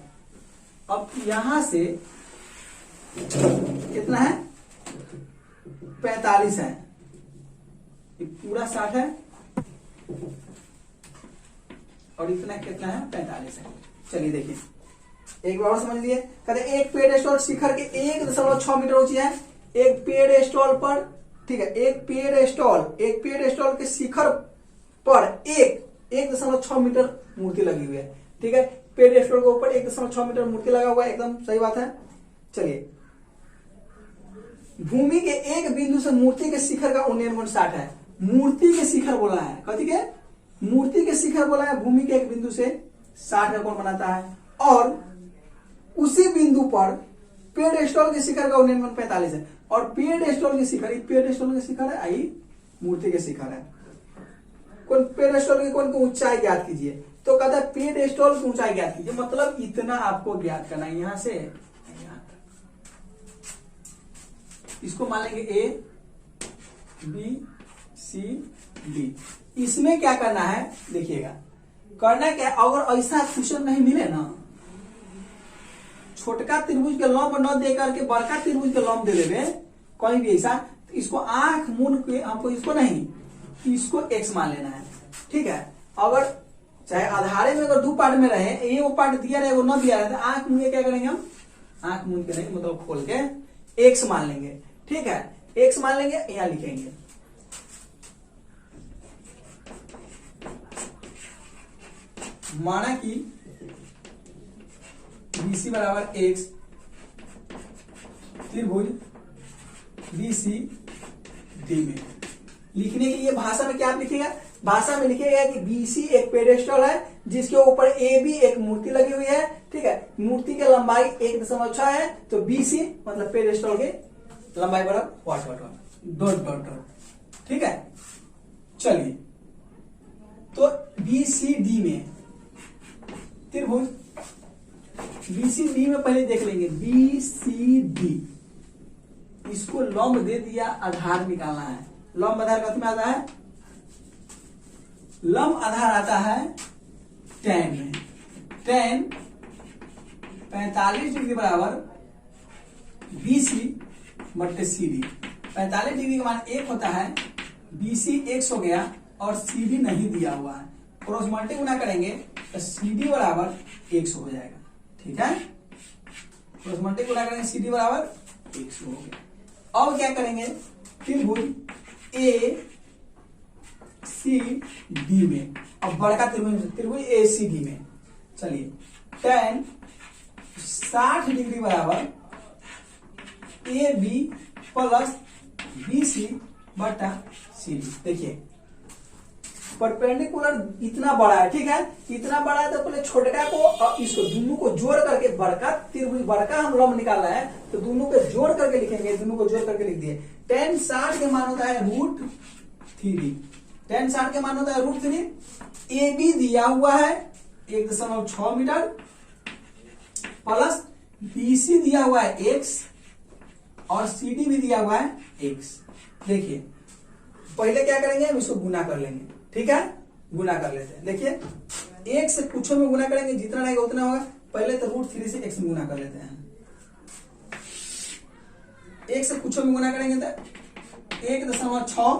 अब यहां से कितना है? 45 है, ये पूरा 60 है और इतना कितना है 45 है। चलिए देखिए एक बार और समझ लिए। कहते हैं एक पेडेस्टॉल शिखर के 1.6 मीटर ऊंची है। एक पेडेस्टॉल पर, ठीक है, एक पेडेस्टॉल के शिखर पर 1.6 मीटर मूर्ति लगी हुई है। ठीक है, पेडेस्टॉल के ऊपर 1.6 मीटर मूर्ति लगा हुआ है, एकदम सही बात है। चलिए, भूमि के एक बिंदु से मूर्ति के शिखर का उन्नयन कोण 60 है। मूर्ति के शिखर बोला है, कथी के? मूर्ति के शिखर बोला है, भूमि के एक बिंदु से 60 का कोण बनाता है। और उसी बिंदु पर पेडेस्टॉल के शिखर का उन्नयन कोण 45 है। और पेडेस्टॉल के शिखर है, आई मूर्ति के शिखर है। कौन पेडेस्टॉल के कोण की ऊंचाई ज्ञात कीजिए। तो कहता है पेडेस्टॉल की ऊंचाई ज्ञात कीजिए, मतलब इतना आपको ज्ञात करना है, यहां से यहां तक। इसको मान लेंगे ए बी सी डी। इसमें क्या करना है देखिएगा, करना क्या, अगर ऐसा क्वेश्चन नहीं मिले ना, छोटका त्रिभुज के लंब न दे करके बड़का त्रिभुज के लंब दे देवे कहीं भी ऐसा, तो इसको आंख मूंद के हमको इसको नहीं, इसको एक्स मान लेना है। ठीक है, अगर चाहे आधारे में अगर 2 पार्ट में रहे, एगो पार्ट दिया रहे वो न दिया रहे, तो आंख मूंद के क्या करेंगे हम, आंख मूंद के नहीं मतलब खोल के एक्स मान लेंगे। ठीक है, एक्स मान लेंगे, यहां लिखेंगे माना कि BC बराबर एक्स, त्रिभुज BC D में। लिखने के लिए भाषा में क्या आप लिखिएगा, भाषा में लिखिएगा कि BC एक पेडेस्टल है जिसके ऊपर AB एक मूर्ति लगी हुई है। ठीक है, मूर्ति की लंबाई 1.6 है, तो BC मतलब पेडेस्टल के लंबाई बराबर व्हाट। ठीक है, चलिए, तो BCD में त्रिभुज BCD में पहले देख लेंगे, BCD इसको लंब दे दिया, आधार निकालना है। लंब आधार कथी में आता है, लंब आधार आता है tan में। tan 45 डिग्री बराबर BC बट्टे CD। 45 डिग्री का मान 1 होता है, BC x हो गया और CD नहीं दिया हुआ है। क्रॉस मल्टी गुना करेंगे तो CD बराबर 100 हो जाएगा। ठीक है, क्रॉस मल्टी गुना करेंगे, CD बराबर 100 हो गया। अब क्या करेंगे, त्रिभुज ACD में, अब बड़का त्रिभुज ACD में, चलिए, tan 60 डिग्री बराबर AB प्लस BC बटा CD। देखिए परपेंडिकुलर इतना बड़ा है, ठीक है, इतना बड़ा है, तो पहले छोटका को और इसको दोनों को जोड़ करके बड़का त्रिभुज, बड़का हम लंब निकालना है, तो दोनों को जोड़ करके लिखेंगे, दोनों को जोड़ करके लिख दिए। tan 60 के मान होता है √3, tan 60 के मान होता है √3। AB दिया हुआ है 1.6 मीटर प्लस BC दिया हुआ है x और CD भी दिया हुआ है x। देखिए पहले क्या करेंगे, हम इसको गुना कर लेंगे। ठीक है, गुना कर लेते हैं। देखिए 1 से कुछों में गुना करेंगे, जितना रहेगा उतना होगा। पहले तो √3 से x में गुना कर लेते हैं। 1 से कुछों में गुना करेंगे तो 1.6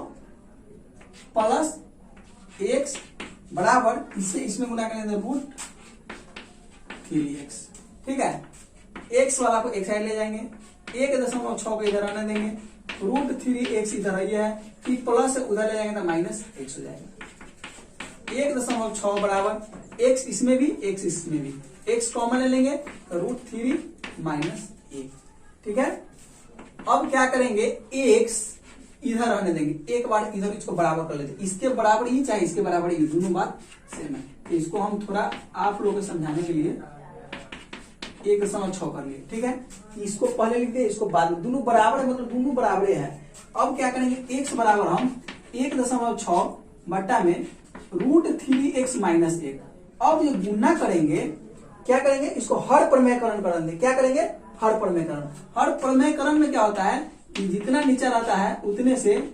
प्लस x बराबर, इससे इसमें गुना करेंगे तो √3x। ठीक है, x वाला को एक साइड ले जाएंगे, 1.6 को इधर आने देंगे, √3x इधर आई है, फिर प्लस उधर ले जाएंगे तो -x हो जाएगा। 1.6 बराबर x इसमें भी, x इसमें भी, x कॉमन ले लेंगे तो √3 - 1। ठीक है, अब क्या करेंगे, x इधर रहने देंगे, एक बार इधर इसको बराबर कर लेते, इसके बराबर ही चाहे इसके बराबर ही, दोनों बात सेम है। तो इसको हम थोड़ा आप लोगों को समझाने के लिए 1.6 कर लिए। ठीक है, इसको पहले लिख दिए, इसको बाद में, दोनों बराबर है, मतलब दोनों बराबर है। अब क्या करेंगे, x बराबर हम 1.6 बट्टा में √3x - 1। अब ये गुना करेंगे, क्या करेंगे, इसको हर प्रमेयकरण करेंगे। क्या करेंगे, हर प्रमेयकरण। हर प्रमेयकरण में क्या होता है कि जितना नीचे रहता है उतने से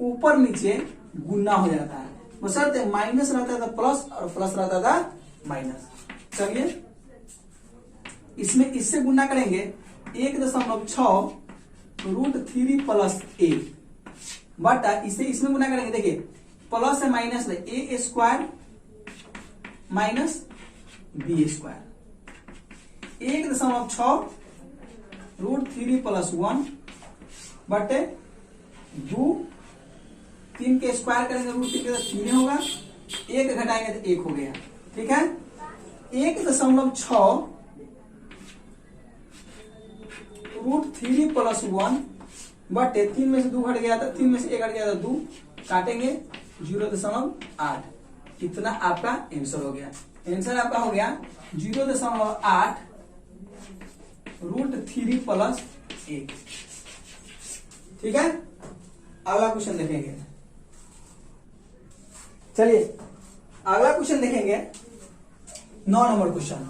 ऊपर नीचे गुना हो जाता है, बशर्ते माइनस रहता था प्लस और प्लस रहता था माइनस। चलिए इसमें इससे गुना करेंगे, 1.6 √3 + 1 बट इसे इसमें गुना करेंगे, देखिए प्लस है माइनस है, ए स्क्वायर माइनस बी स्क्वायर, 1.6 √3 + 1 बटे 2, 3 के स्क्वायर करेंगे √3 के तो 3 होगा, 1 घटाएंगे तो 1 हो गया। ठीक है, 1.6 √3 + 1 बटे 3 में से 2 घट गया था, 3 में से 1 घट गया था 2, काटेंगे 0.8, इतना आपका आंसर हो गया। आंसर आपका हो गया 0.8 √3 + 1। ठीक है, अगला क्वेश्चन देखेंगे। चलिए अगला क्वेश्चन देखेंगे, 9 नंबर क्वेश्चन।